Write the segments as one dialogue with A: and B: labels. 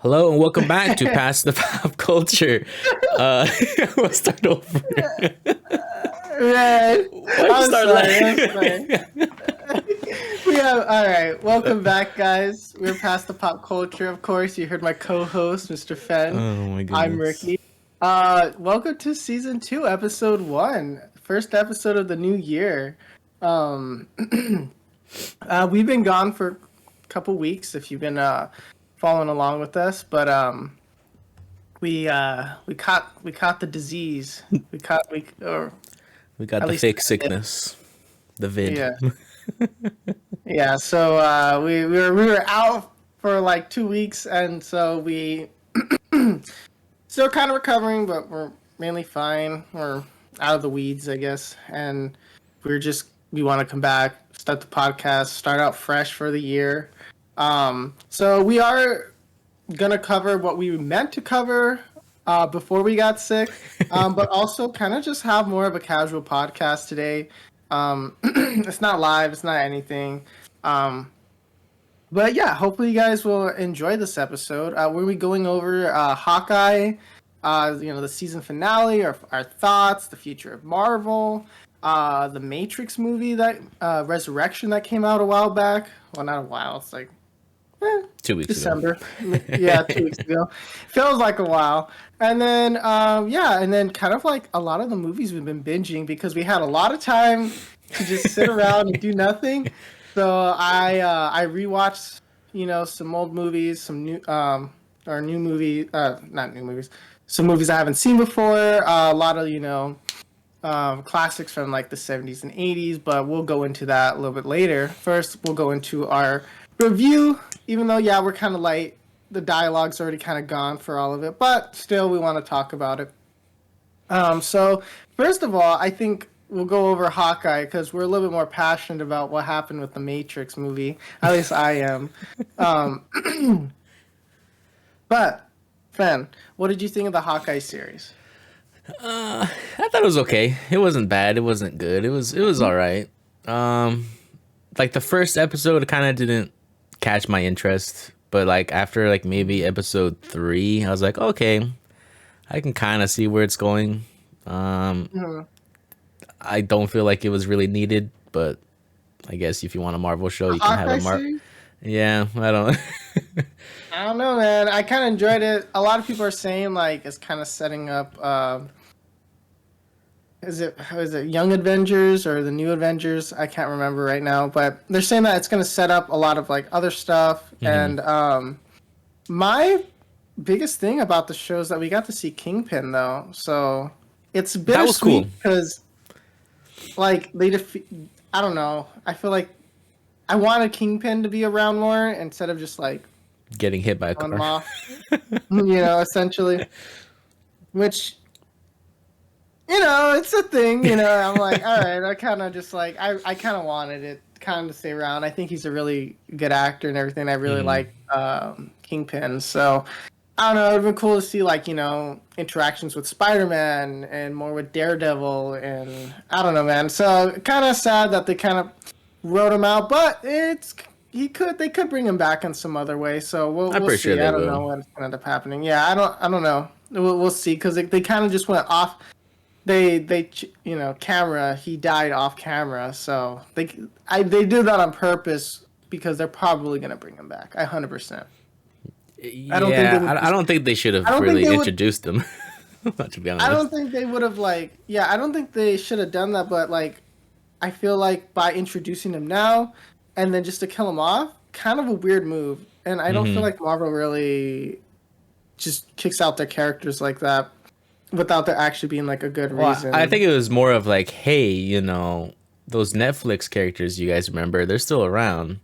A: Hello and welcome back to Past the Pop Culture. We'll start over.
B: Man,
A: Why'd you start
B: sorry.
A: laughing?
B: All right. Welcome back, guys. We're past the pop culture, of course. You heard my co-host, Mr. Fen.
A: Oh my
B: I'm
A: goodness.
B: Mrphen. Welcome to season 2, episode 1, first episode of the new year. We've been gone for a couple weeks. If you've been following along with us, but we caught the disease.
A: We got
B: At
A: the
B: least
A: fake sickness, the vid.
B: Yeah. Yeah, so we were out for like 2 weeks, and so we still kind of recovering, but we're mainly fine. We're out of the weeds, I guess, and we want to come back, start the podcast, start out fresh for the year. So we are gonna cover what we meant to cover before we got sick, but also kind of just have more of a casual podcast today. It's not live, it's not anything. But yeah, hopefully you guys will enjoy this episode. We'll be going over Hawkeye, the season finale, our thoughts, the future of Marvel, the Matrix movie that Resurrection that came out a while back. Well, not a while. It's like
A: 2 weeks
B: December.
A: ago.
B: Yeah, 2 weeks ago. Feels like a while. And then and then kind of like a lot of the movies we've been binging because we had a lot of time to just sit around and do nothing. So I rewatched, some old movies, some new not new movies, some movies I haven't seen before. A lot of classics from like the 70s and 80s, but we'll go into that a little bit later. First, we'll go into our review, even though we're kind of light. The dialogue's already kind of gone for all of it, but still we want to talk about it. So first of all, I think we'll go over Hawkeye because we're a little bit more passionate about what happened with the Matrix movie. At least I am. But Fen, what did you think of the Hawkeye series?
A: I thought it was okay. It wasn't bad. It wasn't good. It was all right. Like the first episode kind of didn't catch my interest, but like after like maybe episode 3, I was like, okay, I can kind of see where it's going. I don't feel like it was really needed, but I guess if you want a Marvel show, you can have a Marvel. Yeah, I don't.
B: I don't know, man. I kind of enjoyed it. A lot of people are saying like it's kind of setting up. Is it Young Avengers or the New Avengers? I can't remember right now, but they're saying that it's going to set up a lot of like other stuff.
A: Mm-hmm.
B: And my biggest thing about the show is that we got to see Kingpin though, so it's bittersweet because like I don't know. I feel like I wanted Kingpin to be around more instead of just like
A: getting hit by a car.
B: Off, essentially, which. It's a thing, I'm like, all right, I kind of just like, I kind of wanted it kind of to stay around. I think he's a really good actor and everything. I really like Kingpin. So, I don't know, it would have been cool to see, like, interactions with Spider-Man and more with Daredevil and, I don't know, man. So, kind of sad that they kind of wrote him out, but they could bring him back in some other way. So, we'll see.
A: Sure
B: I don't know what's going to end up happening. Yeah, I don't know. We'll see, because they kind of just went off. They camera. He died off camera, so they did that on purpose because they're probably gonna bring him back. 100%.
A: I don't think they should have really introduced him. To be honest,
B: I don't think they would have I don't think they should have done that. But like, I feel like by introducing him now and then just to kill him off, kind of a weird move. And I don't feel like Marvel really just kicks out their characters like that. Without there actually being like a good reason.
A: I think it was more of like, hey, those Netflix characters you guys remember, they're still around.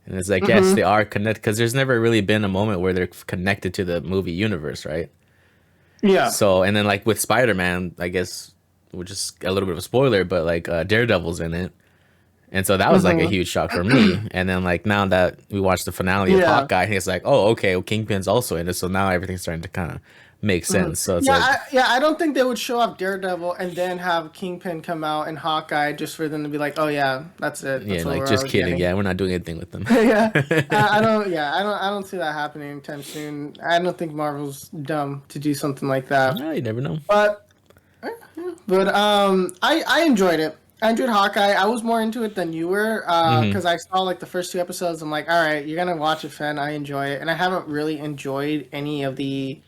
A: And it's like, yes, they are connected, because there's never really been a moment where they're connected to the movie universe, right?
B: Yeah.
A: So, and then like with Spider-Man, I guess, which is a little bit of a spoiler, but like Daredevil's in it. And so that was like a huge shock for me. And then like now that we watched the finale of Hawkeye, it's like, oh, okay, well, Kingpin's also in it. So now everything's starting to kind of makes
B: Mhm.
A: sense. So it's
B: Yeah,
A: like,
B: I don't think they would show off Daredevil and then have Kingpin come out and Hawkeye just for them to be like, oh yeah, that's it.
A: yeah,
B: That's what
A: like
B: we're
A: just
B: all
A: kidding.
B: getting.
A: Yeah, we're not doing anything with them.
B: Yeah, I don't. Yeah, I don't see that happening anytime soon. I don't think Marvel's dumb to do something like that.
A: No, you never know.
B: But, I enjoyed it. I enjoyed Hawkeye. I was more into it than you were,
A: Hmm.
B: because I saw like the first two episodes. I'm like, all right, you're gonna watch it, Fen. I enjoy it, and I haven't really enjoyed any of the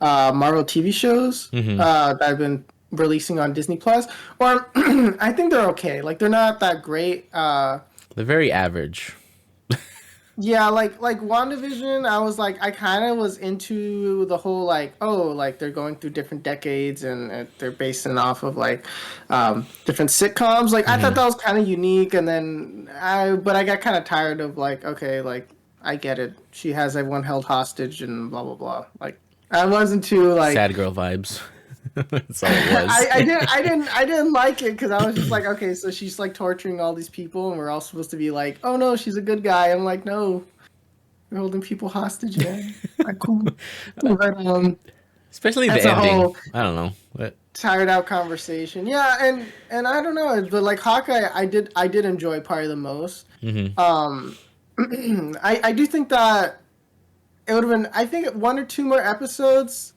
B: Marvel TV shows
A: Hmm.
B: that I've been releasing on Disney Plus. Or I think they're okay. Like they're not that great.
A: They're very average.
B: Yeah, like WandaVision, I was like, I kind of was into the whole like, oh, like they're going through different decades and they're basing off of like different sitcoms. Like I thought
A: Hmm.
B: that was kind of unique, and then but I got kind of tired of like, okay, like I get it. She has everyone held hostage and blah blah blah. Like I wasn't too like,
A: Sad girl vibes. That's all it was.
B: I didn't like it because I was just like, okay, so she's like torturing all these people, and we're all supposed to be like, oh no, she's a good guy. I'm like, no, you're holding people hostage, man. Like, cool. But
A: Especially the
B: that's a
A: ending.
B: whole
A: I don't know. But
B: tired out conversation. Yeah, and I don't know, but like Hawkeye, I did enjoy probably the most.
A: hmm.
B: Um, I do think that it would have been. I think one or two more episodes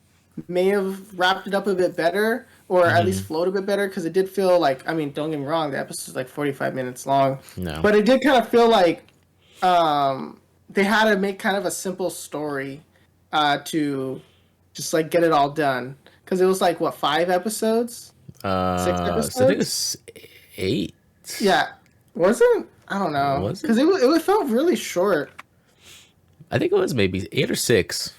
B: may have wrapped it up a bit better, or at least
A: Hmm.
B: flowed a bit better, because it did feel like. I mean, don't get me wrong, the episode's like 45 minutes long,
A: No.
B: but it did kind of feel like they had to make kind of a simple story to just like get it all done, because it was like what, 5 episodes, 6 episodes?
A: So I think it's 8.
B: Yeah, was it? I don't know,
A: Was it?
B: because it felt really short.
A: I think it was maybe 8 or 6.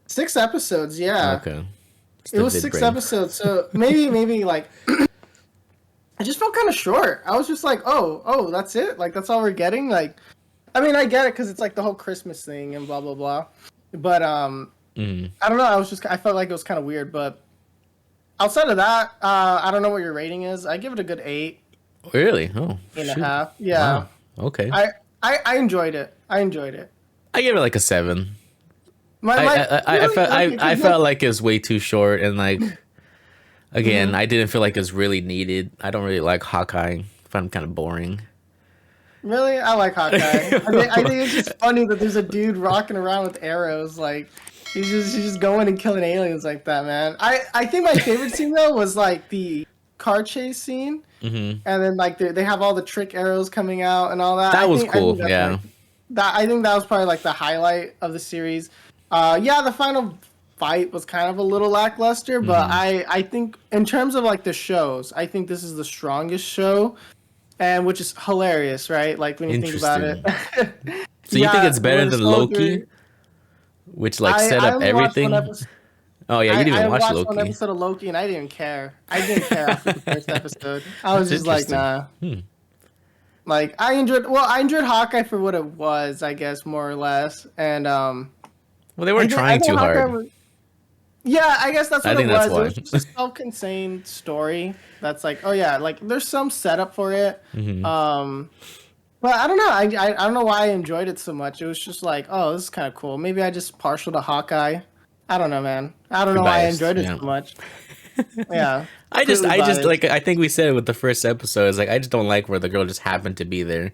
B: 6 episodes, yeah.
A: Okay. It's
B: It
A: the
B: was
A: vid
B: six
A: brain.
B: episodes, so maybe like I just felt kind of short. I was just like, oh, that's it. Like that's all we're getting. Like, I mean, I get it because it's like the whole Christmas thing and blah blah blah. But
A: Mhm.
B: I don't know. I felt like it was kind of weird. But outside of that, I don't know what your rating is. I give it a good 8,
A: Really? Oh,
B: 8.5.
A: shoot.
B: Yeah,
A: Wow. Okay.
B: I enjoyed it. I enjoyed it.
A: I give it like a 7.
B: My really? Okay,
A: I
B: 'cause
A: felt like it was way too short, and like again, I didn't feel like it was really needed. I don't really like Hawkeye. I find him kind of boring.
B: really, I like Hawkeye. I think it's just funny that there's a dude rocking around with arrows. Like he's just going and killing aliens like that, man. I think my favorite scene though was like the car chase scene,
A: Hmm.
B: and then like they have all the trick arrows coming out and all that.
A: That was
B: I
A: cool.
B: think that's
A: Yeah.
B: like, that I think that was probably like the highlight of the series. Yeah, the final fight was kind of a little lackluster, but I think in terms of like the shows, I think this is the strongest show, and which is hilarious, right? Like when you think about it.
A: So you think it's better
B: we're
A: than
B: so
A: Loki,
B: through-
A: which like set up
B: only watched
A: everything? Oh yeah, you didn't
B: I
A: even watch
B: watched one
A: Loki.
B: episode of Loki and I didn't care. I didn't care after the first episode. I was
A: That's
B: just like,
A: interesting.
B: nah. Like I enjoyed Hawkeye for what it was, I guess, more or less. And
A: Well, they weren't trying too
B: Hawkeye
A: hard.
B: yeah, I guess that's
A: I
B: what it
A: think that's
B: was. It was
A: why.
B: just a self-contained story that's like, oh yeah, like there's some setup for it.
A: Hmm.
B: But I don't know. I don't know why I enjoyed it so much. It was just like, oh, this is kind of cool. Maybe I just partial to Hawkeye. I don't know, man. I don't know why I
A: biased,
B: enjoyed it
A: yeah.
B: so much. Yeah.
A: I just
B: biased.
A: like I think we said it with the first episode. It's like I just don't like where the girl just happened to be there,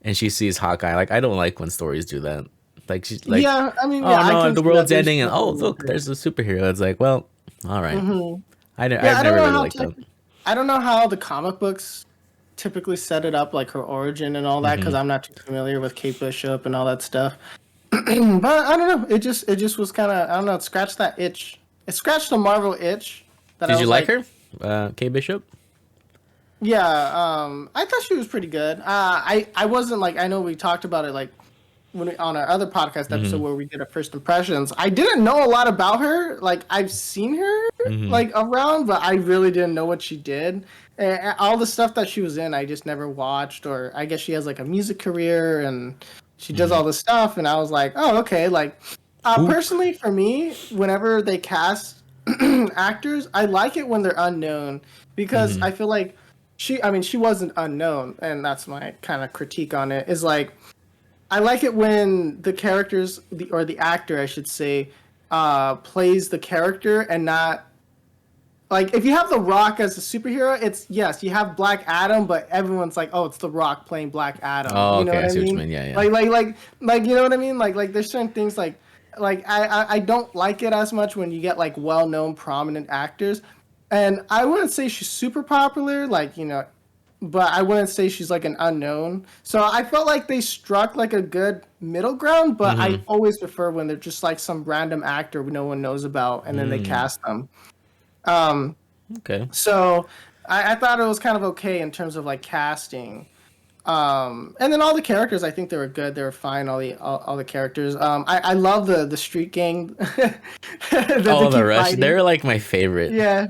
A: and she sees Hawkeye. Like I don't like when stories do that. Like she's like,
B: yeah, I mean,
A: oh
B: yeah, I
A: no,
B: can
A: the
B: see
A: world's
B: that there's
A: ending, and oh
B: something
A: look,
B: weird.
A: there's a superhero. It's like, well, all right.
B: Mhm.
A: I
B: Yeah,
A: never
B: I don't know
A: really
B: how
A: liked that.
B: I don't know how the comic books typically set it up, like her origin and all that, because I'm not too familiar with Kate Bishop and all that stuff. But I don't know. It just was kind of, I don't know. It scratched that itch. It scratched the Marvel itch. That I
A: Did you
B: was
A: like her, Kay Bishop?
B: Yeah, I thought she was pretty good. I wasn't like, I know we talked about it like on our other podcast episode where we did our first impressions. I didn't know a lot about her. Like I've seen her like around, but I really didn't know what she did. And all the stuff that she was in, I just never watched. Or I guess she has like a music career and she does all this stuff. And I was like, oh, okay. Like personally, for me, whenever they cast actors, I like it when they're unknown because I feel like she wasn't unknown, and that's my kind of critique on it. Is like I like it when the characters, or the actor, I should say, plays the character and not like if you have The Rock as a superhero, it's yes, you have Black Adam, but everyone's like, oh, it's The Rock playing Black Adam.
A: Oh,
B: You know
A: okay.
B: what
A: I
B: I
A: see what you
B: mean?
A: mean. Yeah, yeah.
B: Like you know what I mean? Like there's certain things like I don't like it as much when you get like well-known prominent actors. And I wouldn't say she's super popular, like, but I wouldn't say she's like an unknown. So I felt like they struck like a good middle ground, but I always prefer when they're just like some random actor no one knows about and then they cast them.
A: Okay.
B: So I thought it was kind of okay in terms of like casting. And then all the characters, I think they were good. They were fine. All the characters. I love the street gang.
A: The Rush. They're like my favorite.
B: Yeah.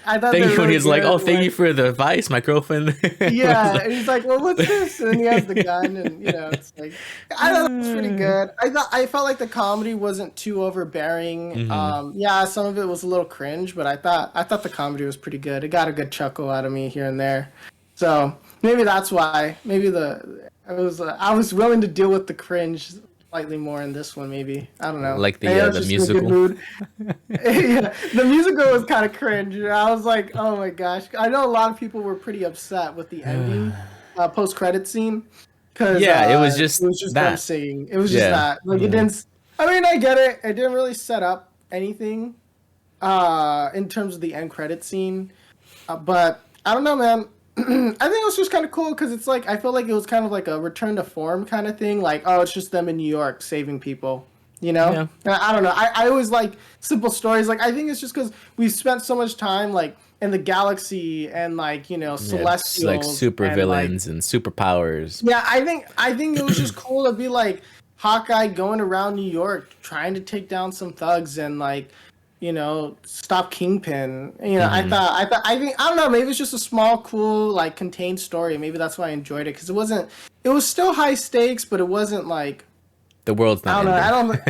B: I thought
A: Thank you when
B: really
A: he's like,
B: good.
A: oh, thank you for the advice, my girlfriend.
B: Yeah, and he's like, well, what's this? And he has the gun, and it's like, I thought it was pretty good. I felt like the comedy wasn't too overbearing. Yeah, some of it was a little cringe, but I thought the comedy was pretty good. It got a good chuckle out of me here and there. So maybe that's why. Maybe I was willing to deal with the cringe slightly more in this one. Maybe I don't know.
A: Like the musical.
B: Yeah, the musical was kind of cringe. I was like, oh my gosh. I know a lot of people were pretty upset with the ending, post-credit scene. Cause,
A: it was just that.
B: them singing. It was just that. Like it didn't. I mean, I get it. It didn't really set up anything, in terms of the end credit scene. But I don't know, man. I think it was just kind of cool because it's like I feel like it was kind of like a return to form kind of thing. Like, oh, it's just them in New York saving people.
A: Yeah.
B: I don't know. I always like simple stories. Like I think it's just because we've spent so much time like in the galaxy and like celestials,
A: like super
B: and,
A: villains and superpowers.
B: Yeah, I think it was just cool to be like Hawkeye going around New York trying to take down some thugs and like stop Kingpin. I don't know, maybe it's just a small, cool, like contained story. Maybe that's why I enjoyed it because it was still high stakes, but it wasn't like
A: the world's not.
B: I don't know.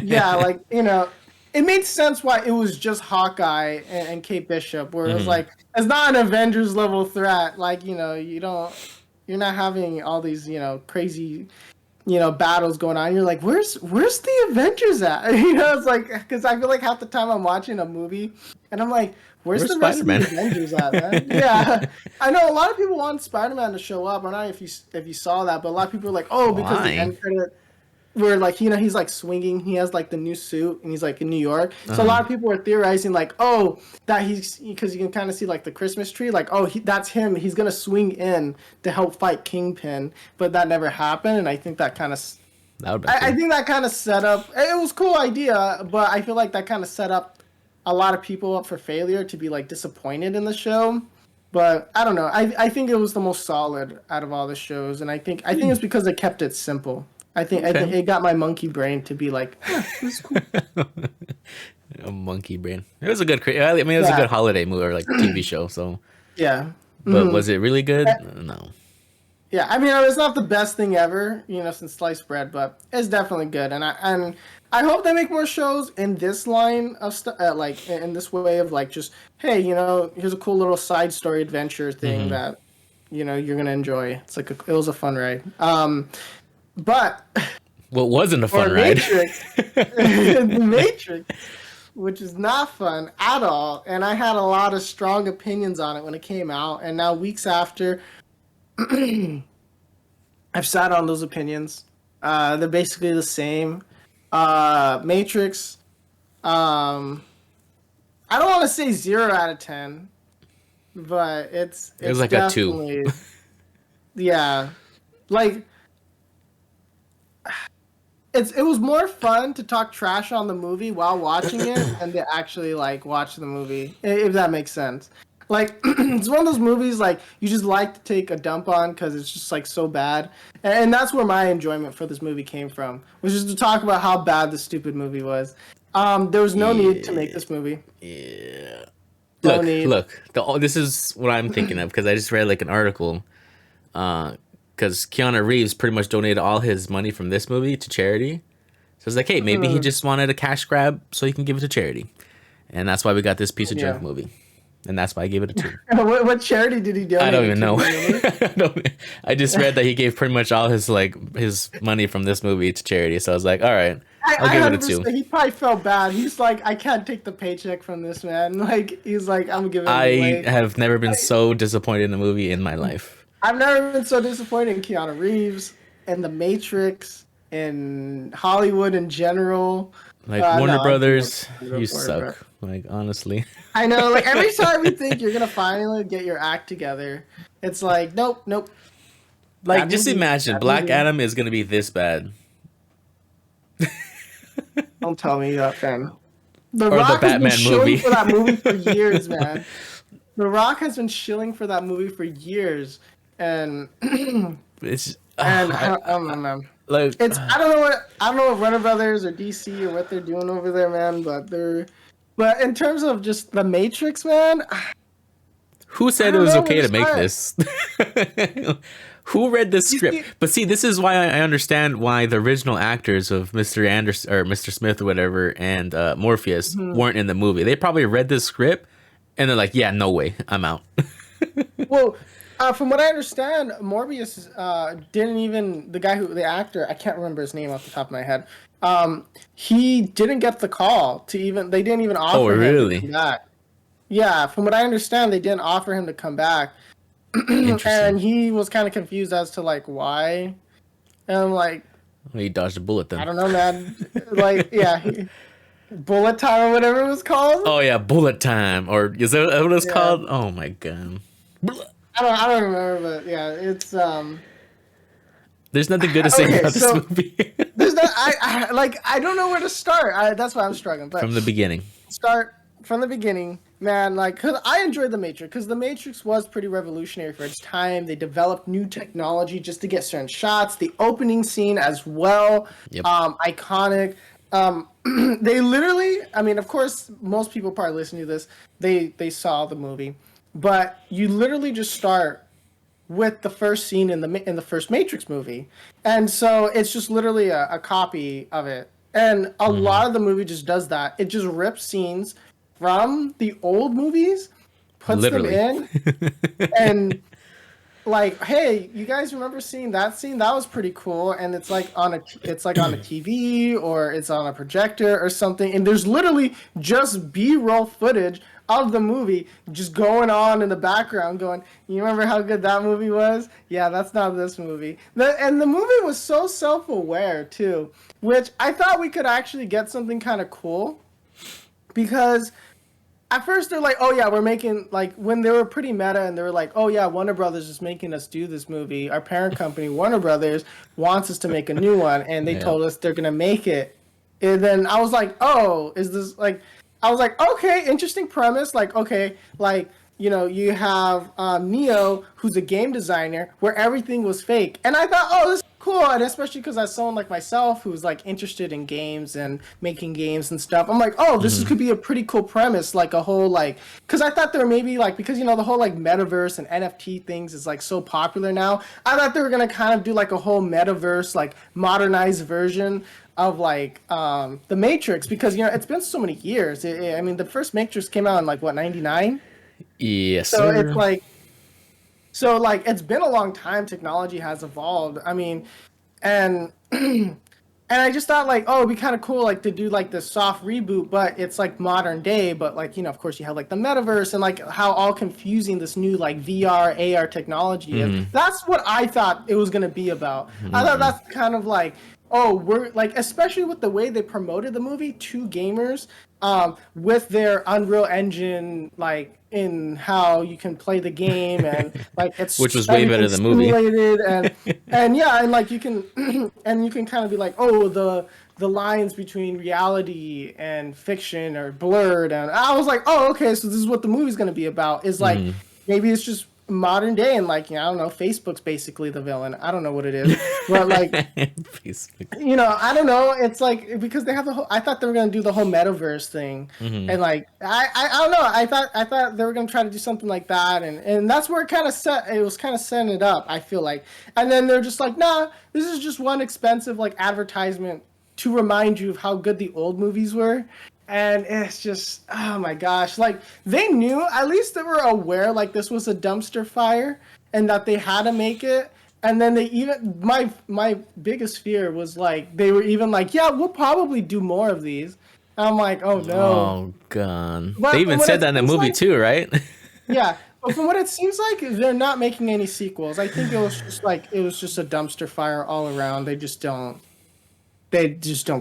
B: Yeah, like it made sense why it was just Hawkeye and Kate Bishop, where it was like it's not an Avengers level threat. Like you're not having all these crazy battles going on. You're like, where's the Avengers at? It's like because I feel like half the time I'm watching a movie and I'm like, where's the rest of the Avengers at, man? Yeah, I know a lot of people want Spider-Man to show up. I don't know if you saw that, but a lot of people are like, oh, because the end credit. Where like he's like swinging, he has like the new suit, and he's like in New York. So a lot of people are theorizing like, oh, that he's because you can kind of see like the Christmas tree, like oh that's him. He's gonna swing in to help fight Kingpin, but that never happened. And I think that kind of, I think that kind of set up. It was a cool idea, but I feel like that kind of set up a lot of people up for failure to be like disappointed in the show. But I don't know. I think it was the most solid out of all the shows, and I think it's because they kept it simple. I think it got my monkey brain to be like, this is cool.
A: A monkey brain. It was a good. I mean, it was a good holiday movie or like TV show. So
B: yeah.
A: But was it really good? No.
B: Yeah, I mean, it's not the best thing ever, since sliced bread, but it's definitely good. And I hope they make more shows in this line of stuff, like in this way of like just hey, here's a cool little side story adventure thing that you're gonna enjoy. It's like it was a fun ride. But
A: what wasn't a fun ride?
B: The Matrix, which is not fun at all, and I had a lot of strong opinions on it when it came out, and now weeks after, I've sat on those opinions. They're basically the same. Matrix. I don't want to say 0 out of 10, but it's
A: was like a 2.
B: Yeah, like. It was more fun to talk trash on the movie while watching it than to actually like watch the movie, if that makes sense. Like it's one of those movies like you just like to take a dump on because it's just like so bad, and that's where my enjoyment for this movie came from, was just to talk about how bad this stupid movie was. There was no need to make this movie.
A: Yeah.
B: Look.
A: This is what I'm thinking of because I just read like an article. Because Keanu Reeves pretty much donated all his money from this movie to charity. So it's like, hey, maybe he just wanted a cash grab so he can give it to charity. And that's why we got this piece of junk movie. And that's why I gave it a 2.
B: What charity did he donate?
A: I don't even know. I just read that he gave pretty much all his money from this movie to charity. So I was like, all right. I'll
B: I
A: give it a 2.
B: 100%. He probably felt bad. He's like, I can't take the paycheck from this man. Like, he's like, I'm giving it
A: I
B: away.
A: have never been so disappointed in a movie in my life.
B: I've never been so disappointed in Keanu Reeves and The Matrix and Hollywood in general.
A: Like
B: No,
A: Warner
B: I do
A: Brothers,
B: go
A: you
B: for it, bro.
A: suck. Like honestly.
B: I know, like every time you think you're gonna finally get your act together, it's like, nope, nope.
A: Like
B: Bad
A: just
B: movie,
A: imagine
B: bad
A: Black
B: movie.
A: Adam is gonna be this bad.
B: Don't tell me that, fam. The
A: Or the
B: Rock has been
A: Batman
B: shilling
A: movie.
B: for that movie for years, man. The Rock has been shilling for that movie for years, and
A: It's
B: and I don't know, man.
A: like
B: It's I don't know what Warner Brothers or DC or what they're doing over there, man. But in terms of just the Matrix, man,
A: who
B: I
A: said it
B: don't
A: was
B: know where
A: okay
B: to
A: to make
B: start.
A: this? Who read the
B: You
A: script?
B: see,
A: But see, this is why I understand why the original actors of Mr. Anderson or Mr. Smith or whatever and Morpheus
B: mhm.
A: weren't in the movie. They probably read the script and they're like, "Yeah, no way, I'm out."
B: Well, from what I understand, Morbius didn't even the actor, I can't remember his name off the top of my head. He didn't get the call to even. They didn't even
A: Oh,
B: offer him to come
A: really?
B: back. Yeah, from what I understand, they didn't offer him to come back,
A: Interesting.
B: and he was kind of confused as to like why. And I'm like,
A: Well, he dodged a bullet
B: I
A: then.
B: don't know, man. Like, yeah, bullet time or whatever it was called.
A: Oh yeah, bullet time, or is that what it's
B: Yeah,
A: called? Oh my god.
B: I don't remember, but yeah, it's
A: There's nothing good to say
B: okay.
A: about this
B: So
A: movie.
B: there's not. I don't know where to start. That's why I'm struggling. But
A: From the beginning.
B: start from the beginning, man. Like, cause I enjoyed the Matrix because the Matrix was pretty revolutionary for its time. They developed new technology just to get certain shots. The opening scene as well,
A: Yep.
B: iconic. They literally. I mean, of course, most people probably listening to this. They saw the movie, but you literally just start with the first scene in the first Matrix movie, and so it's just literally a copy of it. And a
A: Hmm.
B: lot of the movie just does that. It just rips scenes from the old movies, puts them
A: Literally.
B: in, and like, hey, you guys remember seeing that scene? That was pretty cool. And it's like on a TV or it's on a projector or something. And there's literally just B-roll footage of the movie just going on in the background going, you remember how good that movie was? Yeah, that's not this movie. And the movie was so self-aware too, which I thought we could actually get something kind of cool because at first they're like, oh yeah, we're making, like, when they were pretty meta and they were like, oh yeah, Warner Brothers is making us do this movie. Our parent company, Warner Brothers, wants us to make a new one, and they
A: Yeah.
B: told us they're gonna make it. And then I was like, oh, is this like? I was like, okay, interesting premise. Like, okay, like, you know, you have Neo, who's a game designer, where everything was fake, and I thought, oh, this is cool, and especially because as someone like myself who's like interested in games and making games and stuff, I'm like, oh, could be a pretty cool premise, like a whole like, because I thought there maybe like because you know the whole like metaverse and NFT things is like so popular now. I thought they were gonna kind of do like a whole metaverse like modernized version of like the Matrix because you know it's been so many years. I mean, the first Matrix came out in like what 99,
A: Yes,
B: so it's
A: sir.
B: like it's been a long time. Technology has evolved. I mean, and and I just thought like, oh, it'd be kind of cool like to do like this soft reboot, but it's like modern day. But like you know, of course, you have like the metaverse and like how all confusing this new like VR AR technology is.
A: Mm-hmm.
B: That's what I thought it was gonna be about. I thought that's kind of like. Oh, we're like, especially with the way they promoted the movie to gamers, with their Unreal Engine, like in how you can play the game and like
A: Which was
B: it's
A: way better
B: everything's
A: than the movie.
B: simulated and yeah, and like you can and you can kind of be like, oh, the lines between reality and fiction are blurred, and I was like, oh, okay, so this is what the movie's gonna be about. Is like
A: Mm-hmm.
B: maybe it's just modern day and like you know, I don't know, Facebook's basically the villain. I don't know what it is, but like
A: Facebook.
B: you know, I don't know. It's like because they have the whole. I thought they were gonna do the whole metaverse thing,
A: Mm-hmm.
B: and like I don't know. I thought they were gonna try to do something like that, and that's where it kind of set. It was kind of setting it up. I feel like, and then they're just like, nah, this is just one expensive like advertisement to remind you of how good the old movies were. And it's just, oh my gosh, like they knew, at least they were aware like this was a dumpster fire and that they had to make it. And then they even my biggest fear was like they were even like, yeah, we'll probably do more of these. I'm like, oh no.
A: Oh god. They
B: But from
A: even
B: what
A: said
B: it
A: that in the
B: seems
A: movie
B: like,
A: too, right?
B: yeah. But from what it seems like, they're not making any sequels. I think it was just a dumpster fire all around. They just don't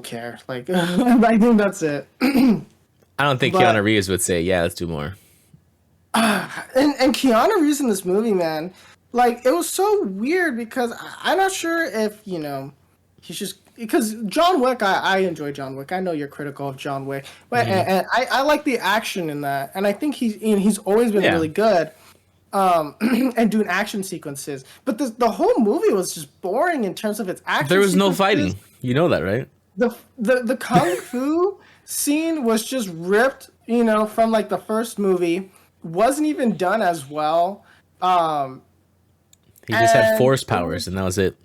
B: care. Like I think that's it.
A: I don't think
B: But
A: Keanu Reeves would say, "Yeah, let's do more."
B: and Keanu Reeves in this movie, man, like it was so weird because I'm not sure if he's just because John Wick. I enjoy John Wick. I know you're critical of John Wick, but
A: Hmm.
B: and I like the action in that, and I think he's always been
A: Yeah,
B: really good. And doing action sequences, but the whole movie was just boring in terms of its
A: there
B: action
A: was no
B: sequences.
A: fighting. You know that, right?
B: The kung fu scene was just ripped, from like the first movie. Wasn't even done as well. Um,
A: He just had
B: and
A: force
B: it
A: powers,
B: was,
A: and that was it.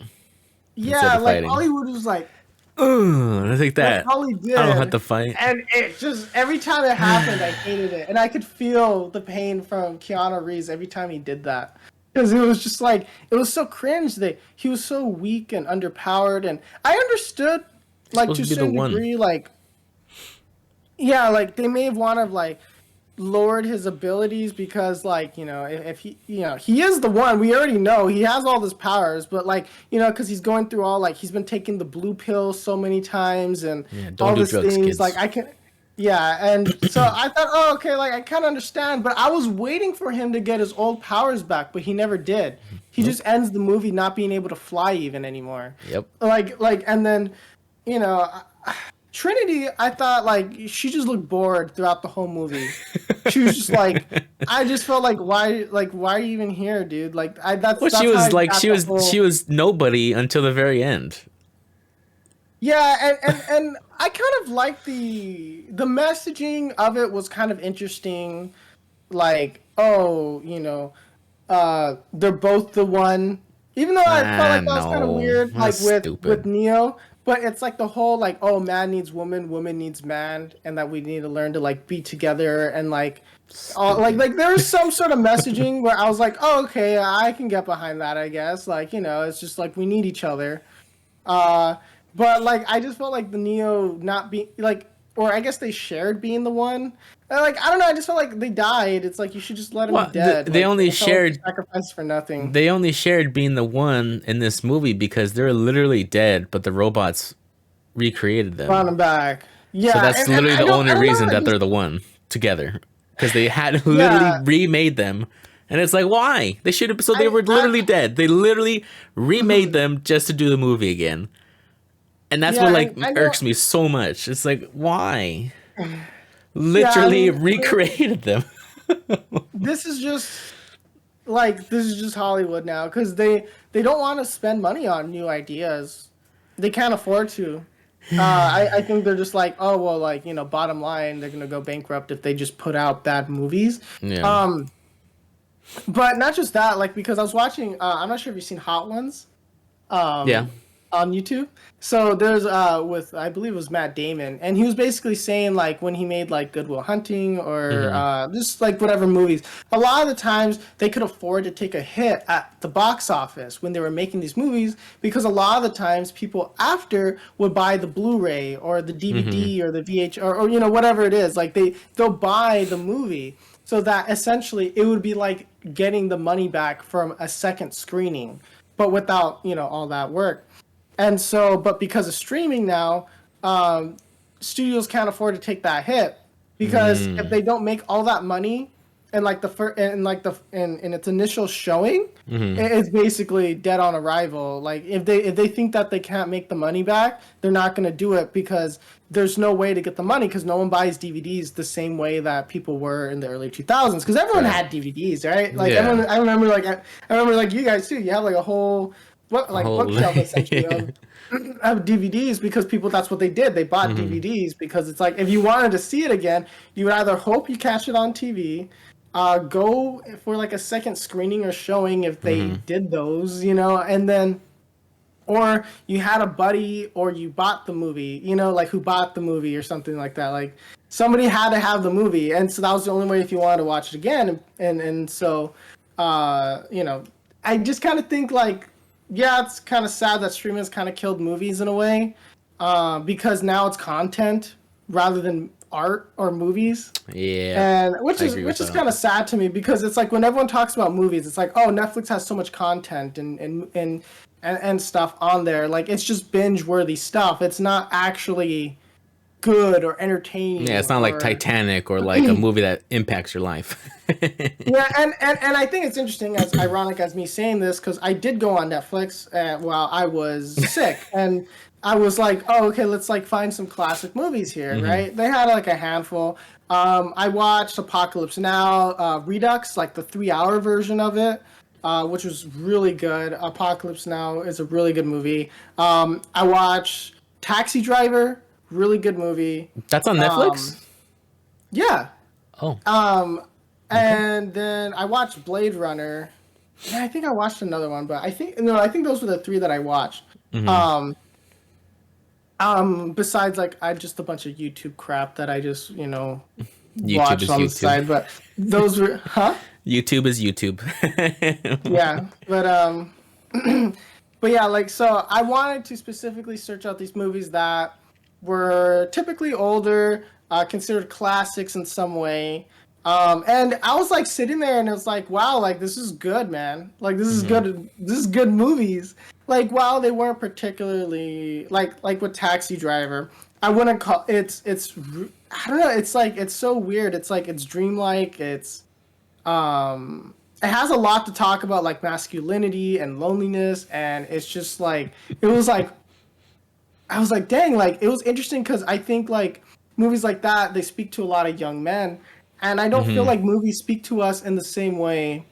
A: Instead
B: yeah,
A: of
B: like
A: fighting,
B: Hollywood was like,
A: I think
B: that's
A: that
B: all he
A: I don't have
B: did.
A: to fight.
B: And it just every time it happened, I hated it, and I could feel the pain from Keanu Reeves every time he did that. Because it was just like it was so cringe that he was so weak and underpowered, and I understood, like
A: Supposed
B: to
A: to
B: a
A: be the
B: certain
A: one.
B: degree, like yeah, like they may have wanted like lowered his abilities because like if he he is the one, we already know he has all his powers, but like because he's going through all like he's been taking the blue pill so many times and
A: Yeah, don't
B: all
A: do
B: these
A: drugs,
B: things like
A: kids.
B: I can yeah. And so I thought, oh, okay, like I kind of understand, but I was waiting for him to get his old powers back, but he never did. He
A: Nope.
B: just ends the movie not being able to fly even anymore.
A: Yep.
B: And then you know Trinity, I thought like she just looked bored throughout the whole movie. She was just like, I just felt like why are you even here, dude? Like
A: Well, she
B: that's how I
A: was like
B: got the
A: she
B: whole
A: was nobody until the very end.
B: yeah. And I kind of like the messaging of it was kind of interesting. Like oh they're both the one. Even though I felt
A: Ah,
B: like that was kind of
A: no,
B: weird,
A: that's
B: like with
A: stupid.
B: Neo, but it's like the whole like, oh, man needs woman, woman needs man, and that we need to learn to like be together and like,
A: Stupid.
B: there was some sort of messaging where I was like, oh, okay, I can get behind that, I guess. Like it's just like we need each other. Uh, but like I just felt like the Neo not being like, or I guess they shared being the one. And, like I don't know, I just felt like they died. It's like you should just let them be
A: Well,
B: dead.
A: they
B: Like
A: only
B: I felt like they
A: shared
B: sacrificed for nothing.
A: being the one in this movie because they're literally dead, but the robots recreated
B: Brought
A: them.
B: them back.
A: So
B: Yeah,
A: that's
B: and
A: literally the only
B: I don't know.
A: reason that they're the one together because they had literally
B: Yeah,
A: remade them. And it's like, why? They should have. So they were
B: I
A: literally dead. They literally remade
B: mhm.
A: them just to do the movie again. And that's what
B: Yeah,
A: like
B: and I know.
A: irks me so much. It's like, why?
B: Yeah,
A: Literally
B: I mean,
A: recreated them.
B: this is just this is just Hollywood now because they don't want to spend money on new ideas. They can't afford to. I think they're just like, oh well, like bottom line, they're gonna go bankrupt if they just put out bad movies.
A: Yeah.
B: Um, but not just that, like because I was watching. I'm not sure if you've seen Hot Ones.
A: Yeah.
B: On YouTube. So there's with I believe it was Matt Damon, and he was basically saying like when he made like Good Will Hunting or
A: Hmm.
B: just like whatever movies, a lot of the times they could afford to take a hit at the box office when they were making these movies because a lot of the times people after would buy the Blu-ray or the
A: Hmm.
B: DVD or the VH or whatever it is. Like they'll buy the movie so that essentially it would be like getting the money back from a second screening, but without all that work. And so, but because of streaming now, um, studios can't afford to take that hit because if
A: Mm.
B: they don't make all that money in like the first in its initial showing,
A: Hmm.
B: it's basically dead on arrival. Like if they think that they can't make the money back, they're not going to do it because there's no way to get the money because no one buys DVDs the same way that people were in the early 2000s because everyone
A: Right.
B: had DVDs, right? Like
A: Yeah.
B: everyone, I remember like you guys too. You have like a whole
A: Whole.
B: bookshelf essentially of DVDs because people that's what they did. They bought
A: Hmm.
B: DVDs because it's like if you wanted to see it again, you would either hope you catch it on TV, go for like a second screening or showing if they
A: Hmm.
B: did those, and then or you had a buddy or you bought the movie, like who bought the movie or something like that. Like somebody had to have the movie, and so that was the only way if you wanted to watch it again. And so, I just kind of think like yeah, it's kind of sad that streaming has kind of killed movies in a way, because now it's content rather than art or movies.
A: Yeah,
B: And
A: I agree with
B: which is
A: that.
B: kind of sad to me because it's like when everyone talks about movies, it's like, oh, Netflix has so much content and stuff on there. Like it's just binge worthy stuff. It's not actually good or
A: Yeah,
B: entertaining
A: it's not like
B: or
A: Titanic or like a movie that impacts your life.
B: yeah. And I think it's interesting, as ironic as me saying this, because I did go on Netflix while I was sick, and I was like, oh, okay, let's like find some classic movies here,
A: Hmm.
B: right? They had like a handful. I watched Apocalypse Now, Redux, like the 3 hour version of it, which was really good. Apocalypse Now is a really good movie. I watched Taxi Driver, really good movie.
A: That's on
B: Um,
A: Netflix.
B: yeah.
A: Oh,
B: Um,
A: okay.
B: and then I watched Blade Runner. Yeah, I think I watched another one, but I think no, I think those were the three that I watched.
A: Hmm.
B: Um, besides like I just a bunch of YouTube crap that I just
A: YouTube
B: watched
A: is
B: on the
A: YouTube.
B: side, but those were huh?
A: YouTube is YouTube.
B: Yeah, but but yeah, like so I wanted to specifically search out these movies that were typically older, considered classics in some way. And I was like sitting there and it was like, wow, like this is good, man. Like this is
A: Hmm.
B: good. This is good movies. Like while they weren't particularly like with Taxi Driver, I wouldn't call I don't know. It's like it's so weird. It's like it's dreamlike. It has a lot to talk about like masculinity and loneliness, and it's just like it was like I was like, dang, like it was interesting because I think like movies like that they speak to a lot of young men, and I don't feel
A: Hmm.
B: like movies speak to us in the same way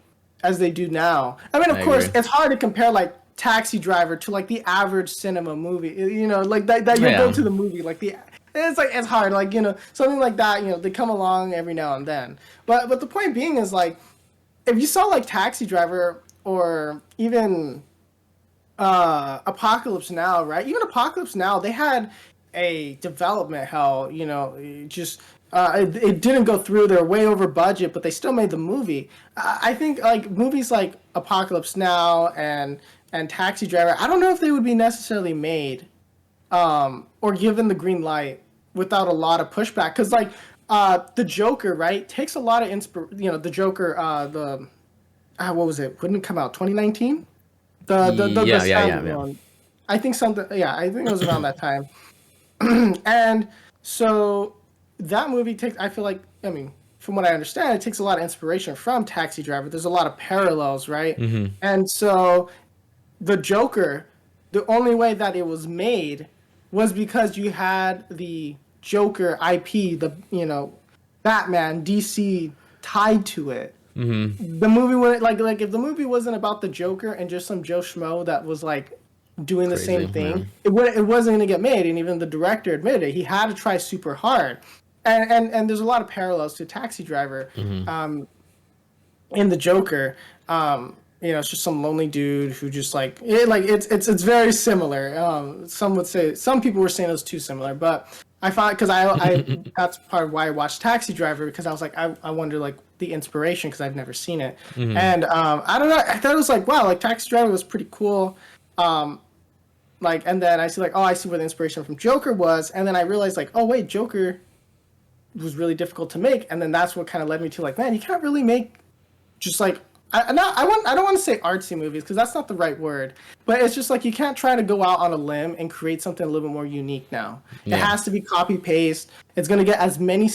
B: as they do now. I mean,
A: I
B: of course,
A: agree.
B: it's hard to compare like Taxi Driver to like the average cinema movie, like that you'll go
A: Yeah,
B: to the movie like the. It's like it's hard, like something like that. They come along every now and then. But the point being is like if you saw like Taxi Driver or even Apocalypse Now, right? Even Apocalypse Now, they had a development hell. It just it didn't go through. They're way over budget, but they still made the movie. I think like movies like Apocalypse Now and Taxi Driver. I don't know if they would be necessarily made or given the green light without a lot of pushback. Because like the Joker, right, takes a lot of the Joker, what was it? Wouldn't it come out 2019? The
A: yeah, yeah, yeah, yeah.
B: standalone. I think something. Yeah, I think it was around that time. And so that movie takes. I feel like. I mean, from what I understand, it takes a lot of inspiration from Taxi Driver. There's a lot of parallels, right?
A: Hmm.
B: And so the Joker, the only way that it was made was because you had the Joker IP, the Batman DC tied to it.
A: Hmm.
B: The movie would like if the movie wasn't about the Joker and just some Joe Schmo that was like doing the same
A: Crazy. Yeah.
B: thing, it wasn't going to get made. And even the director admitted it. He had to try super hard. And there's a lot of parallels to Taxi Driver.
A: Hmm.
B: In the Joker, it's just some lonely dude who just it's very similar. Some people were saying it was too similar, but I thought because I that's part of why I watched Taxi Driver because I was like I wonder like the inspiration because I've never seen it,
A: Hmm.
B: and I don't know, I thought it was like wow, like Taxi Driver was pretty cool. And then I see like, oh, I see where the inspiration from Joker was, and then I realized like, oh wait, Joker was really difficult to make, and then that's what kind of led me to like, man, you can't really make just like I don't want to say artsy movies because that's not the right word, but it's just like you can't try to go out on a limb and create something a little bit more unique now. It
A: Yeah.
B: has to be copy paste. It's gonna get as many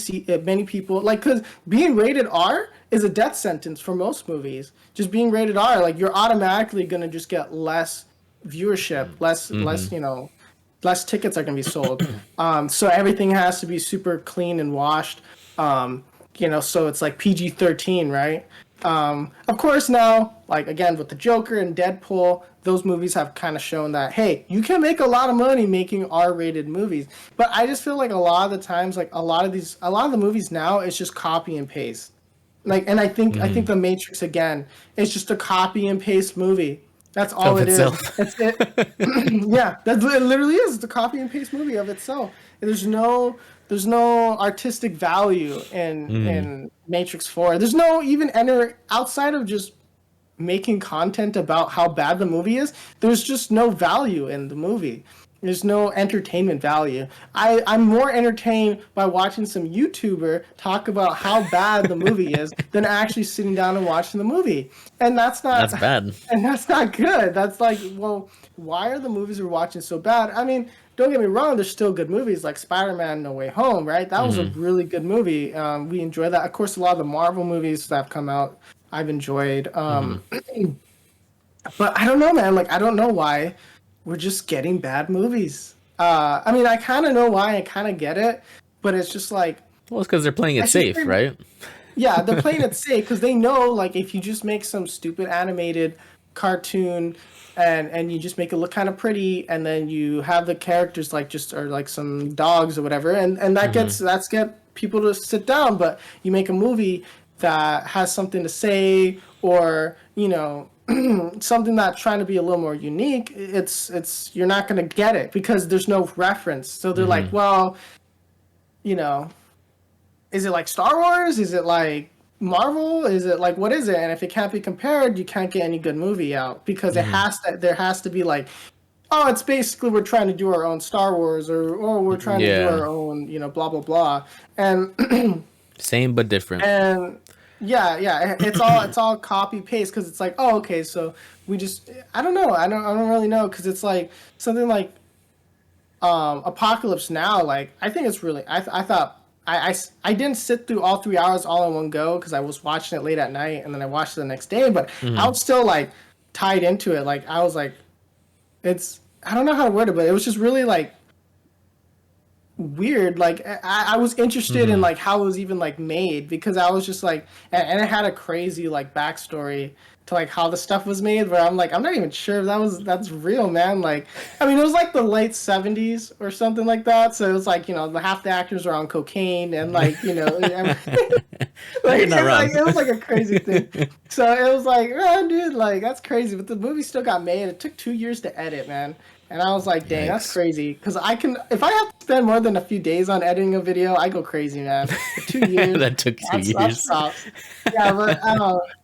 B: people like because being rated R is a death sentence for most movies. Just being rated R, like you're automatically gonna just get less viewership,
A: Hmm.
B: less tickets are gonna be sold. So everything has to be super clean and washed. So it's like PG-13, right? Of course, now, like again with the Joker and Deadpool, those movies have kind of shown that hey, you can make a lot of money making R-rated movies. But I just feel like a lot of the times, like a lot of the movies now, it's just copy and paste. Like, and I think The Matrix again is just a copy and paste movie. That's all
A: Of
B: it is.
A: itself.
B: That's it. Yeah, it literally is. It's a copy and paste movie of itself. There's no artistic value in
A: Hmm.
B: in Matrix 4. There's no even enter outside of just making content about how bad the movie is, there's just no value in the movie. There's no entertainment value. I'm more entertained by watching some YouTuber talk about how bad the movie is than actually sitting down and watching the movie. And that's
A: bad.
B: And that's not good. That's like, well, why are the movies we're watching so bad? I mean, don't get me wrong, there's still good movies like Spider-Man No Way Home, right? That was a really good movie. We enjoy that. Of course, a lot of the Marvel movies that have come out, I've enjoyed. But I don't know, man. Like, I don't know why we're just getting bad movies. I mean, I kind of know why. I kind of get it. But it's just like...
A: Well, it's because they're playing it safe, right?
B: Yeah, they're playing it safe because they know, like, if you just make some stupid animated cartoon and you just make it look kind of pretty, and then you have the characters like just or like some dogs or whatever, and that that's get people to sit down. But you make a movie that has something to say, or you know, something that's trying to be a little more unique, it's you're not going to get it because there's no reference. So they're like, well, you know, is it like Star Wars? Is it like Marvel? Is it like, what is it? And if it can't be compared, you can't get any good movie out because there has to be like, oh, it's basically we're trying to do our own Star Wars, or we're trying to do our own, you know, blah blah blah, and
A: same but different.
B: And yeah, it's all copy paste because it's like, oh, okay, so we just I don't know, I don't really know because it's like something like Apocalypse Now. Like I think it's really I thought. I didn't sit through all 3 hours all in one go because I was watching it late at night and then I watched it the next day, but I was still like tied into it. Like I was like, I don't know how to word it, but it was just really like weird. Like I was interested in like how it was even like made because I was just like, and it had a crazy like backstory to like how the stuff was made where I'm like, I'm not even sure if that's real, man. Like, I mean, it was like the late 70s or something like that. So it was like, you know, half the actors were on cocaine and like, you know, like, it was like a crazy thing. So it was like, man, dude, like that's crazy. But the movie still got made. It took 2 years to edit, man. And I was like, dang, that's crazy. Because if I have to spend more than a few days on editing a video, I go crazy, man. 2 years.
A: That took 2 years.
B: Yeah, but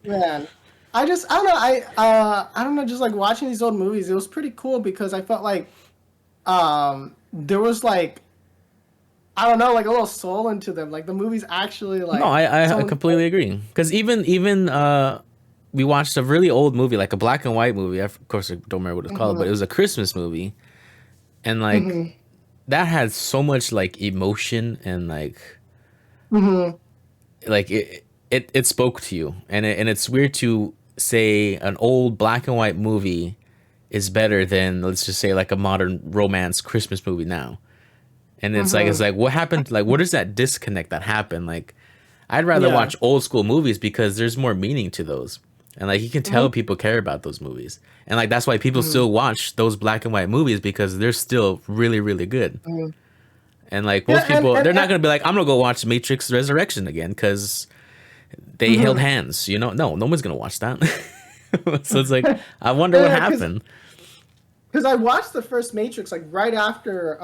B: man. I don't know. I don't know. Just like watching these old movies, it was pretty cool because I felt like there was like I don't know, like a little soul into them. Like the movies actually like.
A: No, I completely agree. Because even we watched a really old movie, like a black and white movie. Of course, I don't remember what it's called, but it was a Christmas movie, and like that had so much like emotion and like like it spoke to you, and it's weird to say an old black and white movie is better than, let's just say, like a modern romance Christmas movie now. And it's like what happened, like what is that disconnect that happened? Like I'd rather watch old school movies because there's more meaning to those, and like you can tell people care about those movies, and like that's why people still watch those black and white movies because they're still really really good. And like most people, they're not gonna be like, I'm gonna go watch Matrix Resurrection again because they held hands, you know. No one's gonna watch that. So it's like, I wonder what happened.
B: Because I watched the first Matrix like right after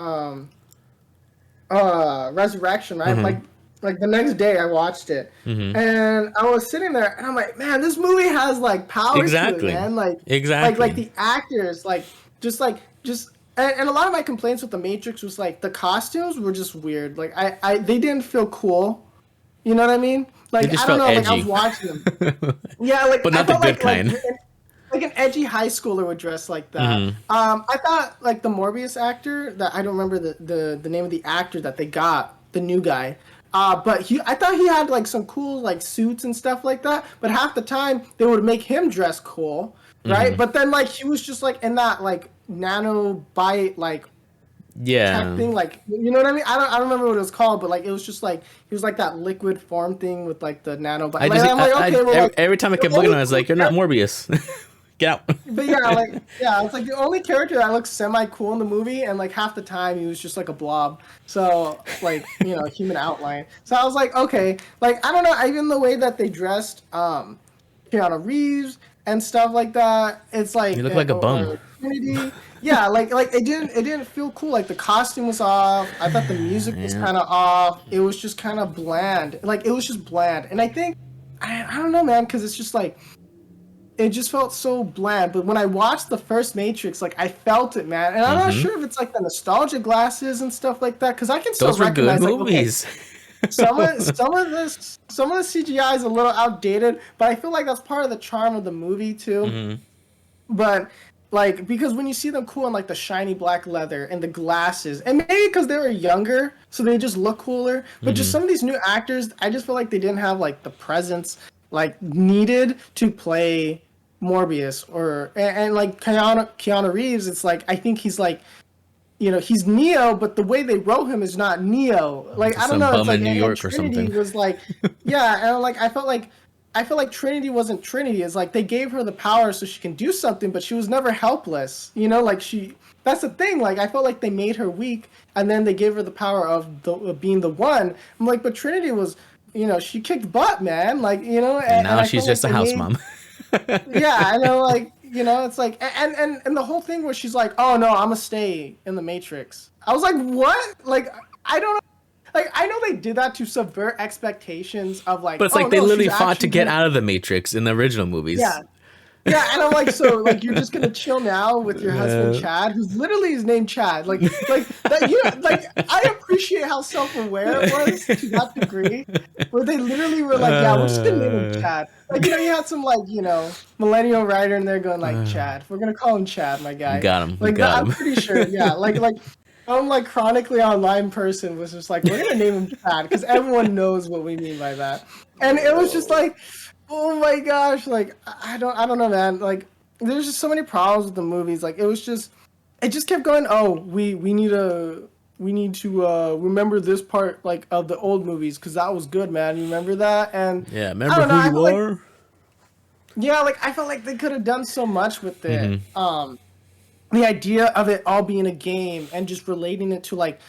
B: Resurrection, right? Like the next day I watched it, and I was sitting there and I'm like, man, this movie has like power to it, man. Like like the actors, like just and a lot of my complaints with the Matrix was like the costumes were just weird. Like they didn't feel cool. You know what I mean? Like I don't know, edgy. Like I was watching them. Yeah, like
A: but not the good kind.
B: Like an edgy high schooler would dress like that. I thought like the Morbius actor, that I don't remember the name of the actor that they got, the new guy. But I thought he had like some cool like suits and stuff like that. But half the time they would make him dress cool, right? But then like he was just like in that like nanobite like tech thing, like, you know what I mean? I don't remember what it was called, but like it was just like he was like that liquid form thing with like the nanobite.
A: Every time I kept looking at it, I was like, you're not Morbius. Get out.
B: But it's like the only character that looks semi cool in the movie, and like half the time he was just like a blob. So like, you know, human outline. So I was like, okay, like I don't know, even the way that they dressed Keanu Reeves and stuff like that, it's like
A: you look like a bum.
B: Yeah, like it didn't feel cool. Like the costume was off. I thought the music was kind of off. It was just kind of bland. Like it was just bland. And I think I don't know, man, because it's just like it just felt so bland. But when I watched the first Matrix, like I felt it, man. And I'm not
A: Mm-hmm.
B: sure if it's like the nostalgia glasses and stuff like that, because I can still
A: Those were good
B: recognize like okay,
A: movies.
B: some of the CGI is a little outdated, but I feel like that's part of the charm of the movie too.
A: Mm-hmm.
B: But like because when you see them cool in like the shiny black leather and the glasses, and maybe because they were younger, so they just look cooler. But just
A: Mm-hmm.
B: some of these new actors, I just feel like they didn't have like the presence like needed to play Morbius and like Keanu Reeves. It's like I think he's like he's Neo, but the way they wrote him is not Neo. Like I don't
A: Some
B: know. It's
A: bum
B: like
A: in New
B: and
A: York or
B: Trinity
A: something.
B: was like, yeah, and like I felt like Trinity wasn't Trinity. It's like they gave her the power so she can do something, but she was never helpless. Like she. That's the thing. Like I felt like they made her weak, and then they gave her the power of being the one. I'm like, but Trinity was, she kicked butt, man. Like
A: And now
B: and I
A: she's
B: felt like
A: just a
B: they
A: house
B: made
A: mom.
B: yeah, I know, like it's like and the whole thing where she's like, "Oh no, I'm gonna stay in the Matrix." I was like, "What?" Like I don't know. Like I know they did that to subvert expectations of like,
A: But it's
B: "Oh
A: like they
B: no, she's
A: literally fought to
B: actually
A: get
B: gonna."
A: out of the Matrix in the original movies.
B: Yeah, yeah, and I'm like, so like you're just gonna chill now with your husband
A: Uh,
B: Chad, who's literally his name Chad. Like that like I appreciate how self-aware it was to that degree, where they literally were like, yeah, we're just gonna name him
A: uh,
B: Chad. Like you had some like millennial writer in there going like Chad. We're gonna call him Chad, my
A: we
B: guy.
A: got him. We
B: Like that,
A: got
B: I'm
A: him.
B: pretty sure. Yeah, like some like chronically online person was just like, we're gonna name him Chad because everyone knows what we mean by that. And it was just like, oh my gosh, like I don't know, man. Like there's just so many problems with the movies. Like it just kept going. Oh, we need to remember this part like of the old movies because that was good, man. You remember that? And
A: Yeah,
B: I
A: remember
B: don't know.
A: who
B: I
A: you
B: felt like
A: are?
B: yeah, like I felt like they could have done so much with it.
A: Mm-hmm.
B: The idea of it all being a game and just relating it to like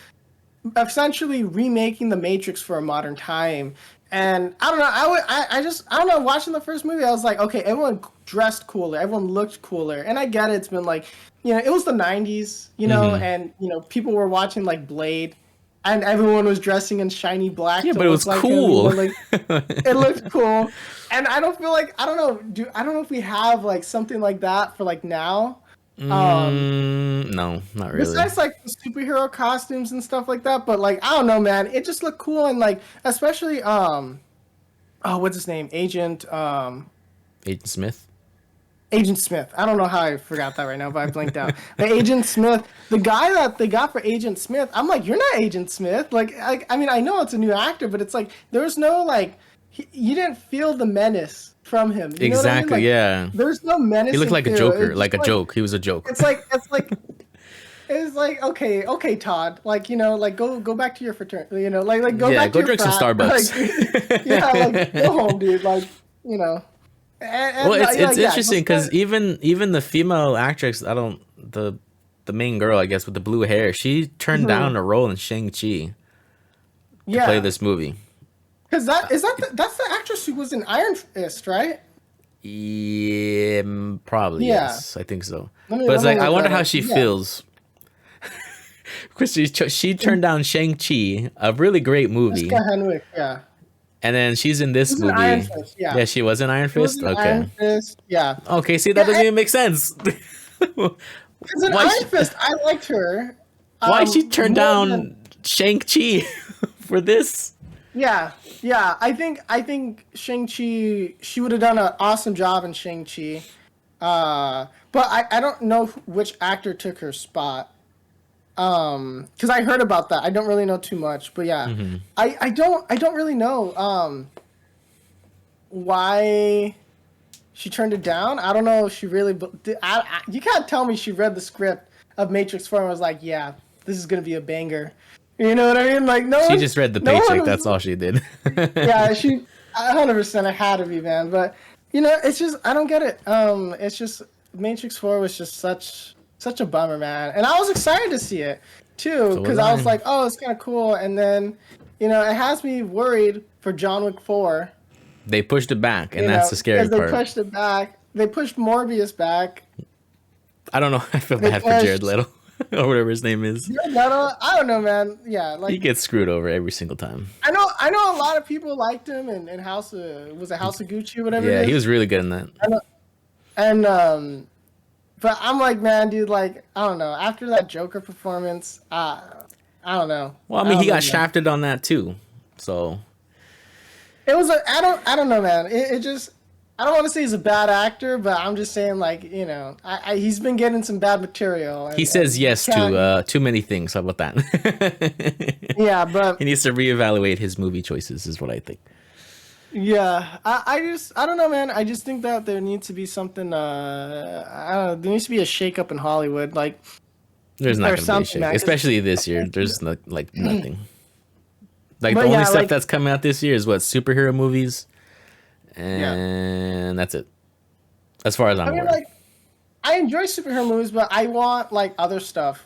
B: essentially remaking the Matrix for a modern time. And I don't know, I don't know, watching the first movie, I was like, okay, everyone dressed cooler, everyone looked cooler. And I get it, it's been like, it was the 90s,
A: Mm-hmm.
B: and people were watching like Blade and everyone was dressing in shiny black
A: Yeah,
B: to
A: but it
B: look
A: was
B: like him,
A: cool.
B: like it looked cool. And I don't feel like I don't know if we have like something like that for like now.
A: No, not really.
B: Besides like the superhero costumes and stuff like that, but like I don't know, man, it just looked cool and like especially oh what's his name,
A: Agent Smith.
B: Agent Smith. I don't know how I forgot that right now, but I blinked out. The Agent Smith, the guy that they got for Agent Smith, I'm like, you're not Agent Smith. Like I mean I know it's a new actor, but it's like there's no like you didn't feel the menace from him. You know what I mean?
A: Exactly.
B: Like
A: Yeah.
B: there's no
A: He looked
B: menacing
A: like a
B: feel.
A: Joker,
B: It's
A: like
B: just
A: a joke. He was a joke.
B: it's like okay, Todd. Like like go back to your fraternity. Like go
A: Yeah,
B: back to
A: go
B: your
A: drink some
B: frat.
A: Starbucks.
B: Like yeah, like go home, dude. Like
A: Well, it's
B: yeah,
A: it's
B: yeah.
A: interesting because even the female actress, I don't the main girl, I guess, with the blue hair, she turned down a role in Shang-Chi to play
B: Yeah,
A: this movie.
B: because that's the actress who was in Iron Fist, right?
A: Yeah, probably
B: Yeah.
A: yes, I think so.
B: Let me
A: But it's like I
B: look
A: wonder
B: that
A: how
B: up.
A: she
B: Yeah.
A: feels because she turned down Shang-Chi, a really great movie,
B: Jessica Henwick. Yeah.
A: and then she's in
B: She
A: this
B: was in Iron
A: movie.
B: Fist. Yeah.
A: Yeah, she was in Iron
B: She was
A: Fist.
B: in Iron
A: Okay,
B: Fist. Yeah.
A: okay. See, that
B: Yeah.
A: doesn't even make sense.
B: Because in
A: why?
B: Iron Fist, I liked her.
A: Why she turned
B: More than
A: down Shang-Chi for this?
B: yeah, yeah. I think Shang-Chi, she would have done an awesome job in Shang-Chi. But I don't know which actor took her spot. Because I heard about that. I don't really know too much, but yeah,
A: Hmm.
B: I don't really know why she turned it down. I don't know if she really. You can't tell me she read the script of Matrix 4 and was like, yeah, this is gonna be a banger. You know what I mean? Like no
A: She
B: one,
A: just read the
B: no one
A: paycheck.
B: was,
A: That's all she did.
B: yeah, she 100% it had to be, man. But it's just I don't get it. It's just Matrix 4 was just such a bummer, man. And I was excited to see it too
A: So
B: because
A: was
B: I was
A: I.
B: like, oh, it's kind of cool. And then it has me worried for John Wick 4.
A: They pushed it back, and that's the scary
B: Because they
A: part.
B: pushed it back. They pushed Morbius back.
A: I don't know. I feel
B: They
A: bad for Jared
B: pushed
A: Leto or whatever his name is.
B: Jared Leto. I don't know, man. Yeah,
A: He
B: like
A: gets screwed over every single time.
B: I know a lot of people liked him in House of was it House of Gucci or whatever
A: Yeah,
B: it
A: he
B: is.
A: was really good in that.
B: I know, And but I'm like, man, dude, like I don't know. After that Joker performance, I don't know.
A: Well, I
B: I
A: mean, he
B: don't know,
A: got
B: man.
A: shafted on that too. So
B: It was I don't know, man. It just I don't want to say he's a bad actor, but I'm just saying like he's been getting some bad material
A: he
B: and
A: says
B: he
A: yes to
B: can't.
A: too many things. How about that?
B: Yeah, but
A: He needs to reevaluate his movie choices, is what I think.
B: yeah, I don't know, man. I just think that there needs to be something. I don't know. There needs to be a shakeup in Hollywood, like
A: There's not
B: or
A: going to be a
B: something,
A: shake,
B: man. 'Cause-
A: especially this year. There's like nothing. Like the
B: but
A: only
B: yeah,
A: stuff
B: like
A: that's coming out this year is what superhero movies,
B: yeah.
A: and that's it. As far as I'm
B: I mean,
A: aware.
B: like I enjoy superhero movies, but I want like other stuff.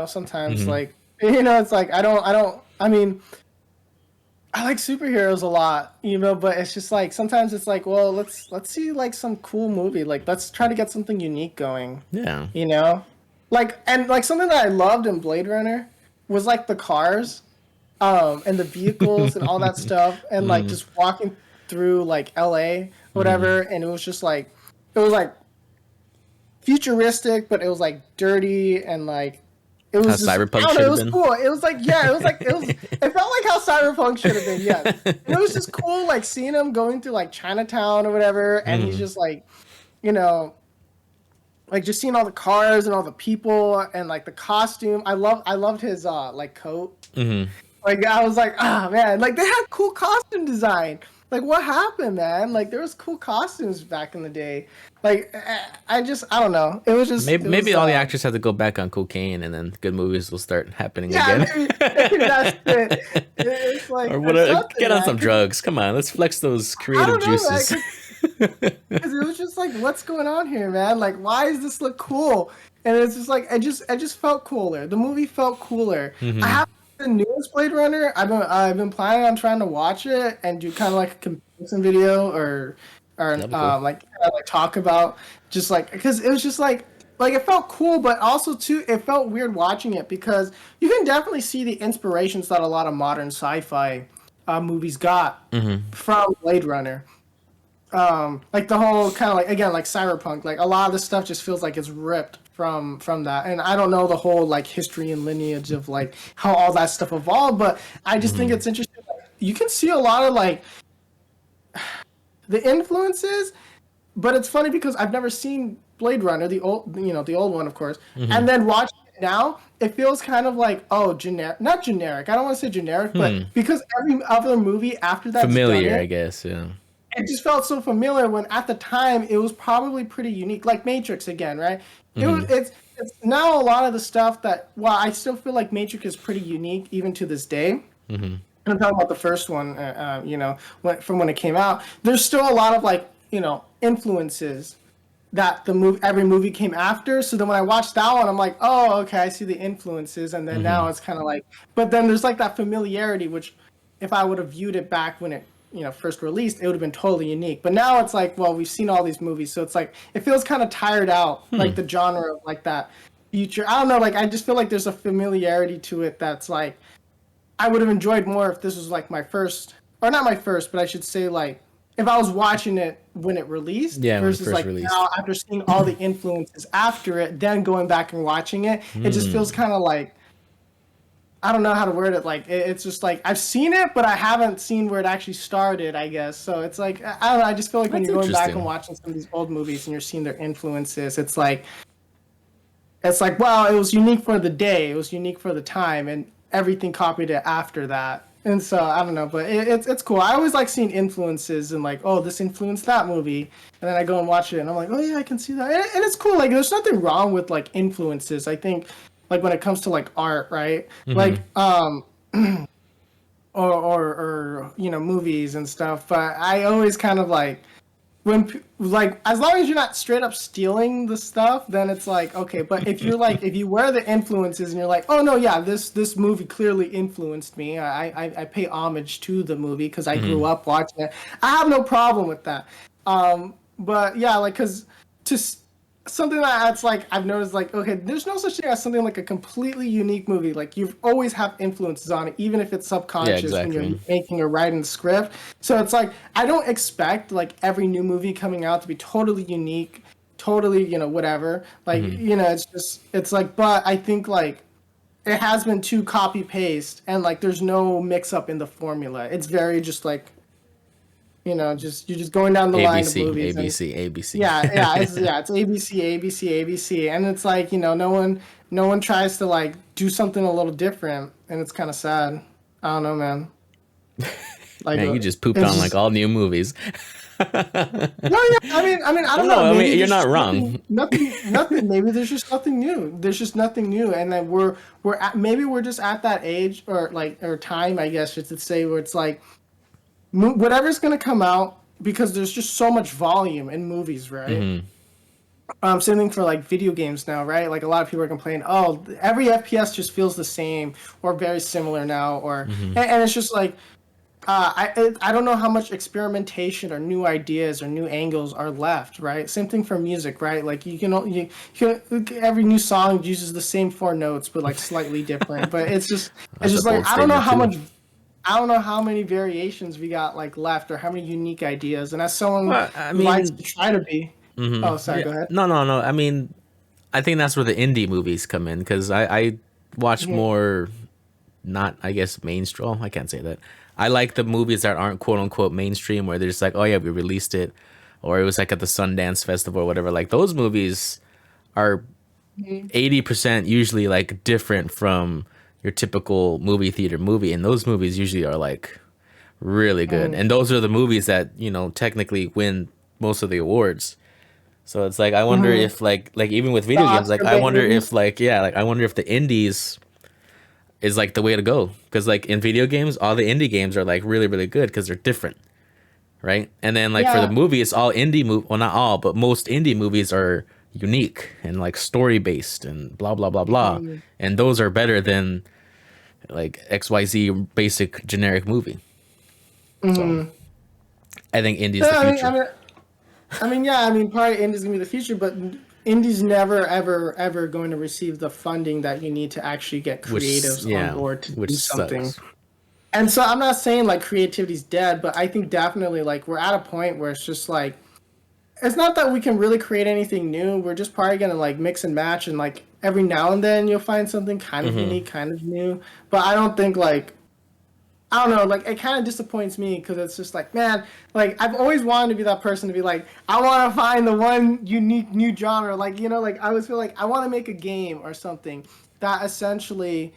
B: Sometimes
A: Hmm.
B: like it's like I don't. I mean. I like superheroes a lot, but it's just like sometimes it's like, well, let's see like some cool movie. Like let's try to get something unique going,
A: Yeah.
B: you know? Like and like something that I loved in Blade Runner was like the cars, and the vehicles and all that stuff and like
A: Mm,
B: just walking through like LA,
A: mm.
B: whatever, and it was like futuristic, but it was like dirty and like it
A: How
B: was just I
A: Cyberpunk
B: don't know,
A: should
B: it
A: have
B: was
A: been.
B: cool. It was like yeah, it felt like how Cyberpunk should have been, yes. And it was just cool like seeing him going through like Chinatown or whatever, and he's
A: Mm,
B: just like, you know, like just seeing all the cars and all the people and like the costume. I loved his like coat.
A: mm.
B: Like I was like, ah man, like they had cool costume design. Like what happened, man? Like there was cool costumes back in the day. Like I don't know.
A: Maybe
B: It was
A: all the actors have to go back on cocaine, and then good movies will start happening
B: yeah,
A: again.
B: maybe that's it. It's
A: Or
B: like or
A: what?
B: something,
A: Get on
B: man.
A: some
B: 'Cause
A: drugs. Come on, let's flex those
B: I
A: creative
B: don't know, man.
A: juices.
B: 'Cause it was just like, what's going on here, man? Like, why does this look cool? And it's just like, I just felt cooler. The movie felt cooler. I
A: Hmm.
B: have the newest Blade Runner. I've been planning on trying to watch it and do kind of like a comparison video or
A: That'd be cool.
B: like kinda like talk about just like because it was just like it felt cool, but also too it felt weird watching it because you can definitely see the inspirations that a lot of modern sci-fi movies got
A: Hmm.
B: from Blade Runner. Like the whole kind of like again like cyberpunk, like a lot of this stuff just feels like it's ripped from that. And I don't know the whole like history and lineage of like how all that stuff evolved, but I just think
A: Hmm.
B: it's interesting. Like, you can see a lot of like the influences, but it's funny because I've never seen Blade Runner, the old one, of course,
A: Hmm.
B: and then watching it now, it feels kind of like generic, not generic. I don't want to say generic, but
A: Hmm.
B: because every other movie after that's done
A: Familiar,
B: it,
A: I guess. Yeah.
B: it just felt so familiar when at the time it was probably pretty unique, like Matrix again, right?
A: Hmm.
B: It's now a lot of the stuff that while I still feel like Matrix is pretty unique even to this day.
A: Hmm.
B: I'm talking about the first one, from when it came out. There's still a lot of like influences that every movie came after. So then when I watched that one, I'm like, oh, okay, I see the influences, and then now
A: Hmm.
B: it's kind of like, but then there's like that familiarity, which if I would have viewed it back when it first released, it would have been totally unique. But now it's like, well, we've seen all these movies, so it's like it feels kind of tired out, like
A: Hmm.
B: the genre of like that future. I don't know, like I just feel like there's a familiarity to it that's like I would have enjoyed more if this was like my first, or not my first, but I should say like if I was watching it when it released
A: Yeah, when it
B: versus
A: first
B: like
A: released.
B: now after seeing all the influences after it, then going back and watching it, it just feels
A: Hmm.
B: kind of like I don't know how to word it. Like it's just like I've seen it, but I haven't seen where it actually started. I guess so. It's like I don't know. I just feel like when
A: That's
B: you're going back and
A: interesting.
B: watching some of these old movies and you're seeing their influences, it's like wow, it was unique for the day, it was unique for the time, and everything copied it after that. And so I don't know, but it's cool. I always like seeing influences and like, oh, this influenced that movie, and then I go and watch it, and I'm like, oh yeah, I can see that, and it's cool. Like, there's nothing wrong with like influences. I think, like when it comes to like art, right?
A: Hmm.
B: Like, or movies and stuff. But I always kind of like like as long as you're not straight up stealing the stuff, then it's like okay. But if you're like if you wear the influences and you're like, oh no, yeah, this movie clearly influenced me. I pay homage to the movie because I grew
A: Hmm.
B: up watching it. I have no problem with that. But yeah, like because to something that's like I've noticed like okay, there's no such thing as something like a completely unique movie. Like you always have influences on it, even if it's
A: Yeah,
B: subconscious when you're
A: exactly.
B: making or writing the script. So it's like I don't expect like every new movie coming out to be totally unique, totally, whatever. Like, it's like, but I think like it has been too copy paste and like there's no mix up in the formula. It's very just like, just you're just going down the line of
A: ABC,
B: movies and
A: ABC, ABC.
B: it's ABC, ABC, ABC, and it's like no one tries to like do something a little different, and it's kind of sad. I don't know, man. Like
A: Man, you just pooped
B: it's
A: on like
B: just,
A: all new movies.
B: no, yeah. I don't know.
A: No, I
B: Maybe
A: mean you're
B: there's
A: not
B: just
A: wrong.
B: nothing. Maybe there's just nothing new. There's just nothing new, and then maybe we're just at that age or time, I guess, just to say where it's like whatever's gonna come out because there's just so much volume in movies, right? Same thing for like video games now, right? Like a lot of people are complaining, oh, every FPS just feels the same or very similar now, and it's just like. I don't know how much experimentation or new ideas or new angles are left, right? Same thing for music, right? Like every new song uses the same four notes but like slightly different. But it's just like I don't know how many variations we got like left or how many unique ideas. And as someone
A: Well, I
B: who likes
A: mean,
B: to try to be, oh sorry,
A: yeah,
B: go ahead.
A: no, no, no. I mean, I think that's where the indie movies come in because I watch
B: Mhm.
A: more, not I guess mainstream. I can't say that. I like the movies that aren't quote unquote mainstream where they're just like, oh yeah, we released it, or it was like at the Sundance Festival or whatever. Like those movies are 80% usually like different from your typical movie theater movie, and those movies usually are like really good. And those are the movies that technically win most of the awards. So it's like I wonder
B: Mhm.
A: if like even with
B: The
A: video games, like
B: Oscar
A: I
B: bait
A: wonder
B: movies.
A: if like yeah, like I wonder if the indies is like the way to go because like in video games, all the indie games are like really really good because they're different, right? And then like for the
B: Yeah.
A: movie, it's all indie movie. Well, not all, but most indie movies are unique and like story based and blah blah blah blah,
B: Mhm.
A: and those are better than like XYZ basic generic movie. So
B: Mhm.
A: I think indie's the
B: Yeah,
A: future.
B: yeah, probably indie's gonna be the future, but indie's never, ever, ever going to receive the funding that you need to actually get
A: Which
B: creatives on
A: yeah,
B: board to
A: which
B: do something.
A: sucks.
B: And so I'm not saying like creativity's dead, but I think definitely like we're at a point where it's just like it's not that we can really create anything new. We're just probably gonna like mix and match, and like every now and then you'll find something kind of
A: Hmm.
B: unique, kind of new. But I don't think like I don't know, like it kind of disappoints me because it's just like, man, like I've always wanted to be that person to be like, I want to find the one unique new genre. Like, like I always feel like I want to make a game or something that essentially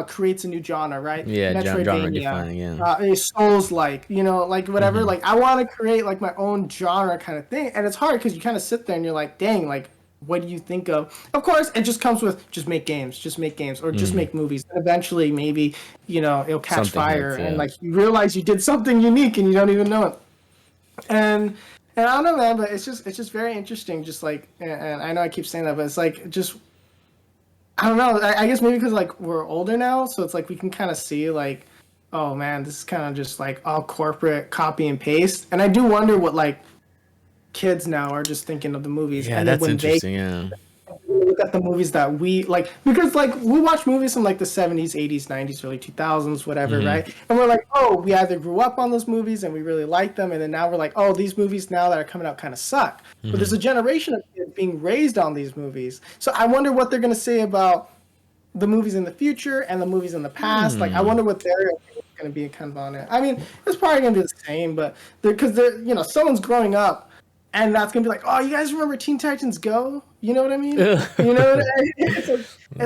B: creates a new genre, right?
A: Yeah, genre
B: Metroidvania,
A: defining. Yeah.
B: a Souls like, like whatever.
A: Hmm.
B: Like I want to create like my own genre kind of thing. And it's hard because you kind of sit there and you're like, dang, like what do you think of? Of course, it just comes with just make games, or just
A: Hmm.
B: make movies. And eventually, maybe it'll catch
A: Something
B: fire,
A: hits.
B: and
A: Yeah.
B: like you realize you did something unique and you don't even know it. And I don't know, man, but it's just very interesting. Just like, and I know I keep saying that, but it's like just I don't know. I guess maybe because like we're older now, so it's like we can kind of see like, oh man, this is kind of just like all corporate copy and paste. And I do wonder what like kids now are just thinking of the movies,
A: Yeah,
B: and then
A: that's
B: when they
A: interesting. Yeah.
B: look at the movies that we like, because like we watch movies from like the 70s, 80s, 90s, early 2000s, whatever,
A: Hmm.
B: right? And we're like, oh, we either grew up on those movies and we really like them, and then now we're like, oh, these movies now that are coming out kind of suck. But there's
A: Hmm.
B: a generation of kids being raised on these movies, so I wonder what they're going to say about the movies in the future and the movies in the past. Like I
A: Hmm.
B: wonder what their opinion is going to be kind of on it. I mean, it's probably going to be the same, but because they're someone's growing up, and that's going to be like, oh, you guys remember Teen Titans Go? You know what I mean? You know what I mean? It's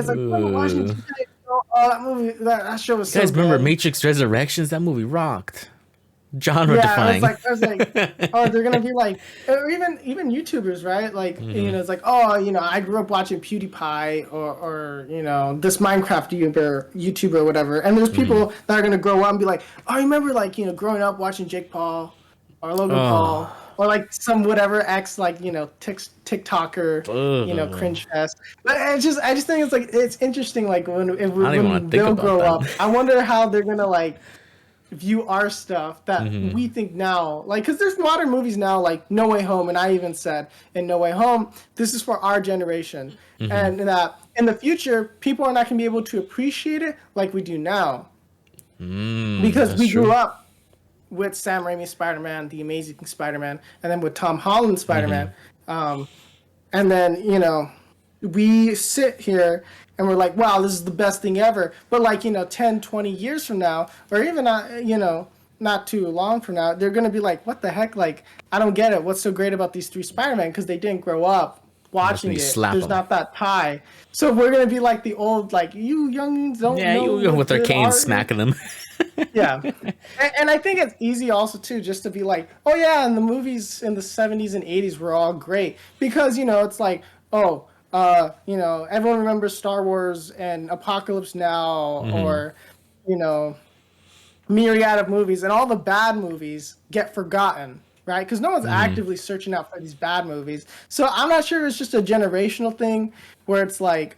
B: like remember watching
A: Ooh.
B: Teen Titans Go? Oh, that movie, that show was
A: You
B: so
A: guys remember
B: good.
A: Matrix Resurrections? That movie rocked. Genre
B: Yeah,
A: defying.
B: I was like, oh, they're gonna be like, or even YouTubers, right? Like,
A: Hmm.
B: it's like, oh, I grew up watching PewDiePie or this Minecraft YouTuber or whatever, and there's
A: Hmm.
B: people that are gonna grow up and be like, oh, I remember like growing up watching Jake Paul or Logan Paul
A: Oh.
B: or like some whatever ex like TikToker
A: Ugh.
B: cringe fest. But I just think it's like it's interesting like
A: I don't even want
B: when
A: to think
B: they'll
A: about
B: grow
A: that.
B: up. I wonder how they're gonna like view our stuff that
A: Hmm.
B: we think now, like, because there's modern movies now like No Way Home, and I even said in No Way Home, this is for our generation,
A: Hmm.
B: and that in the future people are not going to be able to appreciate it like we do now because
A: That's
B: we grew
A: true.
B: up with Sam Raimi's Spider-Man, the Amazing Spider-Man, and then with Tom Holland's
A: Hmm.
B: Spider-Man. Um, And then, we sit here and we're like, wow, this is the best thing ever. But like, 10, 20 years from now, or even not, not too long from now, they're going to be like, what the heck? Like, I don't get it. What's so great about these three Spider-Man? Because they didn't grow up watching it. There's not that tie. So we're going to be like the old, like, you youngins don't know.
A: Yeah, with their canes smacking them.
B: Yeah. And I think it's easy also, too, just to be like, oh, yeah, and the movies in the 70s and 80s were all great. Because, it's like, everyone remembers Star Wars and Apocalypse Now, or, myriad of movies, and all the bad movies get forgotten, right? Because no one's actively searching out for these bad movies. So I'm not sure it's just a generational thing where it's like,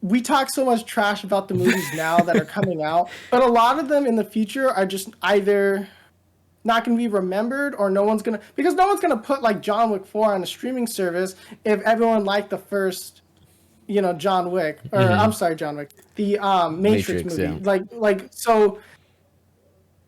B: we talk so much trash about the movies now that are coming out, but a lot of them in the future are just either not going to be remembered, or no one's going to put like John Wick 4 on a streaming service if everyone liked the first, John Wick, or I'm sorry, John Wick, the Matrix movie. Yeah. Like so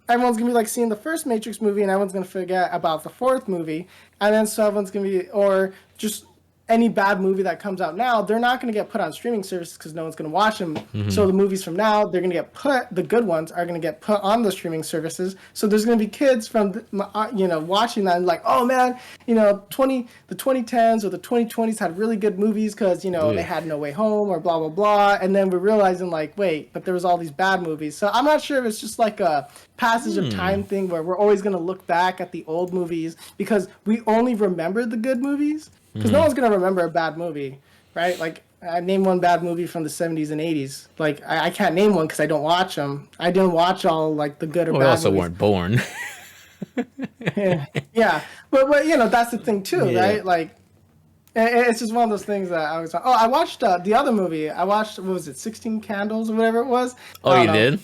B: everyone's going to be like seeing the first Matrix movie, and everyone's going to forget about the fourth movie. And then so everyone's going to be, or just any bad movie that comes out now, they're not going to get put on streaming services because no one's going to watch them. So the movies from now, they're going to get put, the good ones are going to get put on the streaming services. So there's going to be kids from, watching that and like, oh man, the 2010s or the 2020s had really good movies because, they had No Way Home or blah, blah, blah. And then we're realizing like, wait, but there was all these bad movies. So I'm not sure if it's just like a passage of time thing where we're always going to look back at the old movies because we only remember the good movies. Because no one's going to remember a bad movie, right? Like, I name one bad movie from the 70s and 80s. Like, I can't name one because I don't watch them. I didn't watch all, like, the good or bad movies.
A: We also weren't born.
B: Yeah. But, that's the thing, too, right? Like, it's just one of those things that I was... Oh, I watched the other movie. I watched, what was it, 16 Candles or whatever it was?
A: Oh, you did?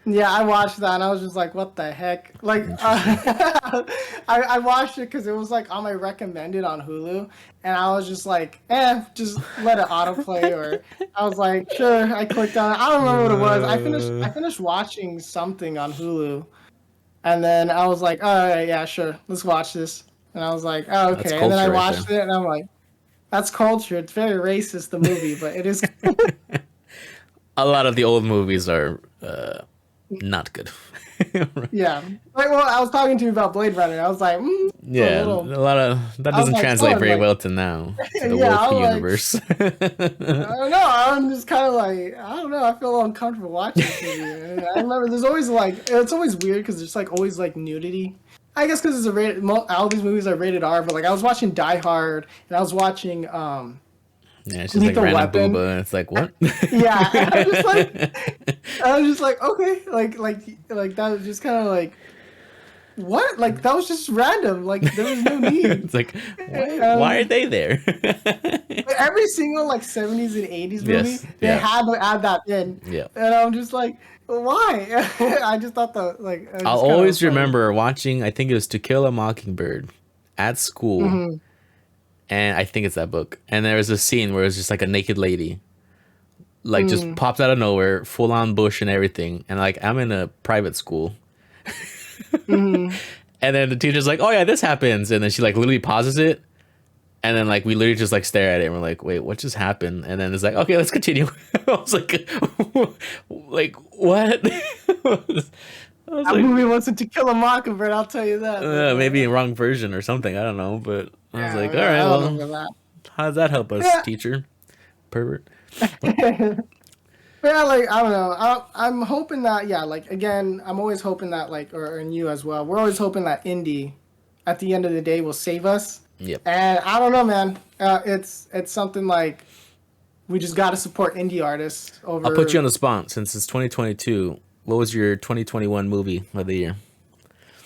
B: Yeah, I watched that, and I was just like, what the heck? Like, I watched it because it was, like, on my recommended on Hulu, and I was just like, just let it autoplay, or I was like, sure, I clicked on it. I don't remember what it was. I finished watching something on Hulu, and then I was like, all right, yeah, sure, let's watch this. And I was like, oh, okay. And then I watched it, and I'm like, that's culture. It's very racist, the movie, but it is.
A: A lot of the old movies are... not good.
B: Yeah. Like, well, I was talking to you about Blade Runner. I was like,
A: yeah, a lot of that doesn't translate very well to now, to the Wolf universe.
B: I don't know. I'm just kind of like, I don't know. I feel a little uncomfortable watching this movie. I remember there's always like, it's always weird because there's like always like nudity. I guess because it's a rated. All these movies are rated R, but like I was watching Die Hard and I was watching
A: yeah, it's just Lethal like random booba, and it's like, what?
B: Yeah, I was just like, okay, like that was just kind of like, what? Like that was just random. Like there was no need.
A: It's like, why are they there?
B: Every single like 70s and 80s movie, they had to add that in.
A: Yeah,
B: and I'm just like, why? I just thought that like.
A: I'll always remember watching. I think it was To Kill a Mockingbird at school. And I think it's that book. And there was a scene where it was just like a naked lady, like just popped out of nowhere, full on bush and everything. And like, I'm in a private school. And then the teacher's like, oh yeah, this happens. And then she like literally pauses it. And then like, we literally just like stare at it and we're like, wait, what just happened? And then it's like, okay, let's continue. I was like, what?
B: That movie wasn't To Kill a Mockingbird, I'll tell you that.
A: Maybe a wrong version or something. I don't know, but I was like, all right, well, how does that help us, teacher? Pervert.
B: Yeah, like, I don't know. I'm hoping that, like, again, I'm always hoping that, like, and you as well, we're always hoping that indie, at the end of the day, will save us.
A: Yep.
B: And I don't know, man. It's something like, we just got to support indie artists over...
A: I'll put you on the spot, since it's 2022. What was your 2021 movie of the year?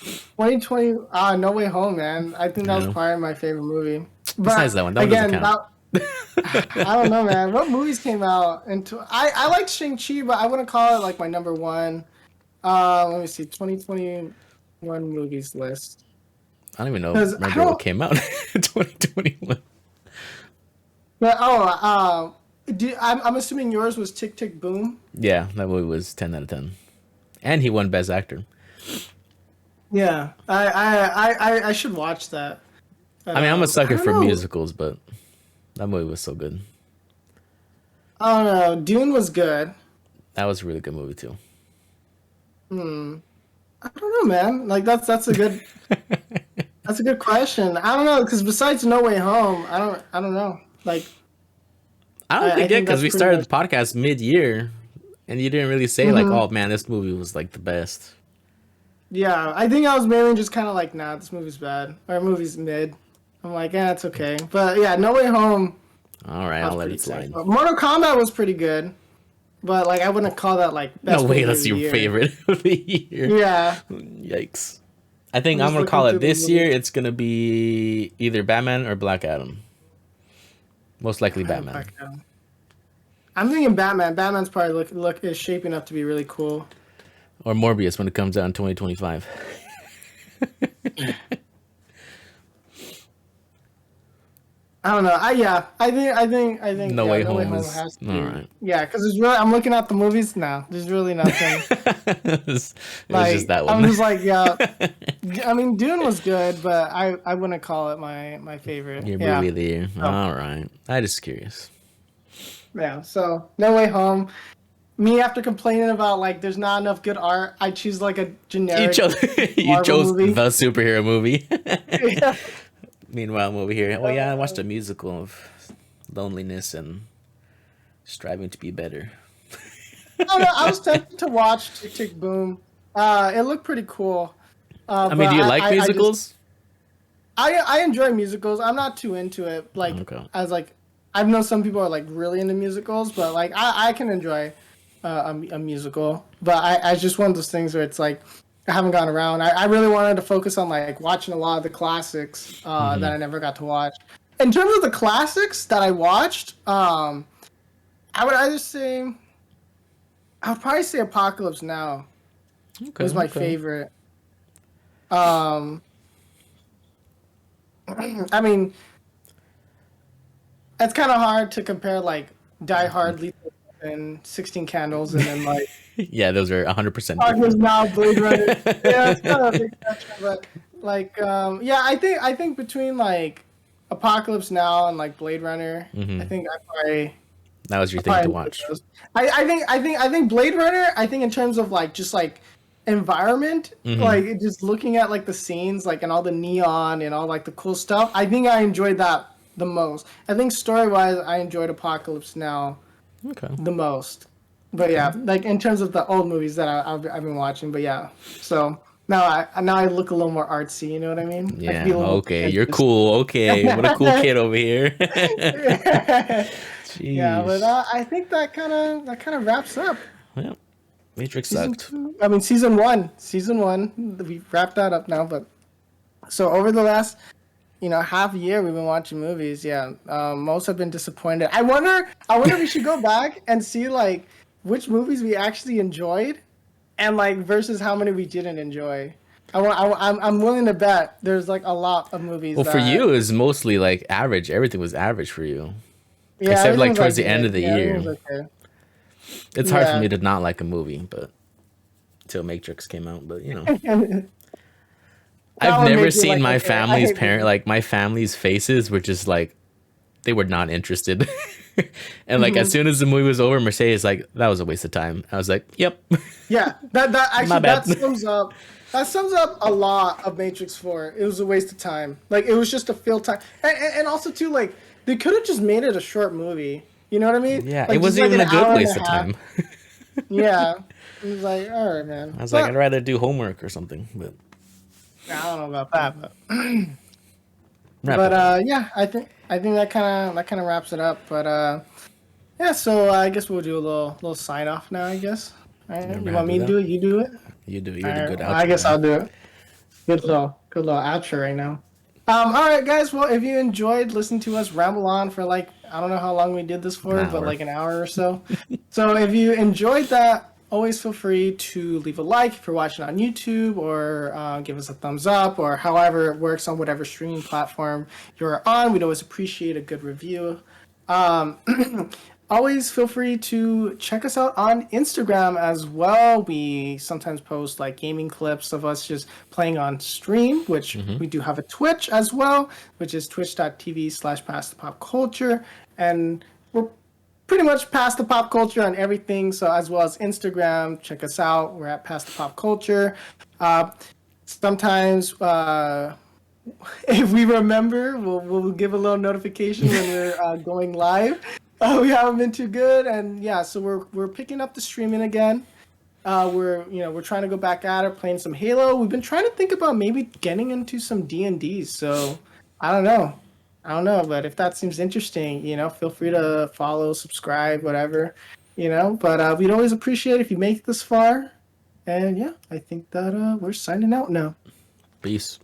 B: 2020, No Way Home, man. I think that was probably my favorite movie. But
A: besides that one, that again, one doesn't
B: count. I don't know, man. What movies came out? I like Shang-Chi, but I wouldn't call it like my number one. Let me see, 2021 movies list.
A: I don't even know. Remember what came out in 2021.
B: But I'm assuming yours was Tick Tick Boom.
A: Yeah, that movie was 10 out of 10, and he won Best Actor.
B: Yeah, I should watch that.
A: I mean, I'm a sucker for musicals, but That movie was so good.
B: I don't know. Dune was good.
A: That was a really good movie too.
B: I don't know, man. Like that's a good that's a good question. I don't know because besides No Way Home, I don't know. Like
A: I don't
B: I
A: think it
B: think
A: because
B: that's
A: we
B: pretty
A: started
B: much.
A: the podcast mid-year, and you didn't really say like,
B: Hmm.
A: "Oh man, this movie was like the best."
B: Yeah, I think I was mainly just kind of like, nah, this movie's bad or movie's mid. I'm like, yeah, it's okay. But yeah, No Way Home,
A: All right,
B: I
A: I'll
B: was
A: let
B: pretty
A: it
B: sick.
A: slide.
B: But Mortal Kombat was pretty good, but like I wouldn't call that like
A: No
B: best
A: way,
B: movie of
A: that's
B: the
A: your
B: year.
A: favorite of the year.
B: Yeah,
A: Yikes! I
B: I'm
A: think I'm
B: just
A: gonna
B: looking
A: call
B: through
A: it
B: the
A: this year.
B: movie.
A: It's gonna be either Batman or Black Adam. Most likely
B: Batman,
A: Batman
B: Black Adam. I'm thinking Batman. Batman's probably look is shaping up to be really cool.
A: or Morbius when it comes out in 2025.
B: I don't know.
A: No
B: Yeah.
A: Way
B: No Way
A: Home
B: Home
A: is
B: has to
A: all
B: be.
A: right.
B: Yeah, because there's really. I'm looking at the movies now. There's really nothing.
A: it was just
B: Like
A: that
B: I'm
A: one.
B: just like, yeah. I mean, Dune was good, but I wouldn't call it my favorite.
A: Your movie
B: Yeah.
A: of the year.
B: So
A: All right. I just curious.
B: yeah. So No Way Home. Me after complaining about like there's not enough good art, I choose like a
A: You
B: generic
A: chose you
B: Marvel
A: chose the
B: movie.
A: superhero movie.
B: Yeah.
A: Meanwhile, I'm over here. Oh yeah, I watched a musical of loneliness and striving to be better.
B: I don't know. I was tempted to watch Tick Tick Boom. It looked pretty cool.
A: I
B: But
A: mean, do you like
B: I just
A: musicals?
B: I enjoy musicals. I'm not too into it. Like
A: Okay.
B: as like I know some people are like really into musicals, but like I can enjoy a musical. But I just one of those things where it's like I haven't gotten around. I really wanted to focus on like watching a lot of the classics that I never got to watch. In terms of the classics that I watched, I would either say I would probably say Apocalypse Now
A: Okay.
B: was my
A: Okay.
B: favorite. Um, I mean, it's kind of hard to compare like Die Hard, Lethal and 16 Candles, and then like
A: Yeah, those are 100%
B: Apocalypse
A: different.
B: Now, Blade Runner. Yeah, it's kind of a big spectrum, but like, yeah, I think between like Apocalypse Now and like Blade Runner, I think
A: That was your
B: I
A: thing to
B: probably enjoyed
A: watch.
B: those. I think Blade Runner. I think in terms of like just like environment, like just looking at like the scenes, like and all the neon and all like the cool stuff. I think I enjoyed that the most. I think story wise, I enjoyed Apocalypse Now
A: Okay.
B: the most. But
A: Okay.
B: yeah, like in terms of the old movies that I've been watching. But yeah, so now I look a little more artsy. You know what I mean? I can be
A: Yeah.
B: a little more
A: Okay. You're
B: pretentious.
A: cool. Okay. What a cool kid over here.
B: Yeah, but
A: Jeez.
B: I think that kind of wraps up
A: Well, Matrix
B: season
A: sucked.
B: two. I mean season one. Season one. We wrapped that up now. But so over the last half year we've been watching movies. Yeah, most have been disappointed. I wonder if we should go back and see like which movies we actually enjoyed, and like versus how many we didn't enjoy. I'm willing to bet there's like a lot of movies
A: Well, for you,
B: that
A: it was mostly like average. Everything was average for you.
B: yeah
A: Except
B: everything
A: like
B: was
A: towards
B: like
A: the end
B: mid.
A: of the
B: Yeah, everything was
A: year.
B: okay.
A: It's hard for
B: Yeah.
A: me to not like a movie, but till Matrix came out, but
B: That
A: I've
B: one
A: never
B: made you
A: seen
B: like
A: my
B: okay. I
A: family's
B: hate
A: parent
B: movies.
A: like my family's faces were just like they were not interested. And like as
B: Mhm.
A: soon as the movie was over, Mercedes like that was a waste of time. I was like, "Yep."
B: Yeah, that
A: My
B: actually
A: bad.
B: that sums up a lot of Matrix 4. It was a waste of time. Like it was just a fill time, and also too like they could have just made it a short movie. You know what I mean?
A: Yeah, it
B: Like just
A: wasn't
B: like
A: even
B: an
A: a good
B: hour and
A: waste
B: a
A: of
B: half.
A: time.
B: Yeah, it was like all right, man.
A: I was like, I'd
B: But
A: rather do homework or something, but
B: I don't know about that, but
A: wrap it up.
B: yeah, I think that kind of wraps it up. But yeah, so I guess we'll do a little sign off now. I guess. All
A: You
B: right,
A: remember
B: you
A: how to
B: want
A: do
B: me to
A: that?
B: do it? You do it.
A: You do.
B: All
A: You're the
B: right.
A: good
B: Well, I
A: outro
B: guess
A: guy.
B: I'll do it. Good little outro right now. All right, guys. Well, if you enjoyed listening to us ramble on for like I don't know how long we did this
A: An
B: for, but
A: hour.
B: like an hour or so. So if you enjoyed that, always feel free to leave a like if you're watching on YouTube, or give us a thumbs up, or however it works on whatever streaming platform you're on. We'd always appreciate a good review. Um, always feel free to check us out on Instagram as well. We sometimes post like gaming clips of us just playing on stream, which we do have a Twitch as well, which is twitch.tv/past the pop culture. And we're pretty much past the pop culture on everything. So as well as Instagram, check us out. We're at past the pop culture. Sometimes if we remember, we'll give a little notification when we're going live. We haven't been too good, and yeah, so we're picking up the streaming again. We're trying to go back at it, playing some Halo. We've been trying to think about maybe getting into some D&D. So I don't know, but if that seems interesting, feel free to follow, subscribe, whatever, But we'd always appreciate if you make it this far. And yeah, I think that we're signing out now.
A: Peace.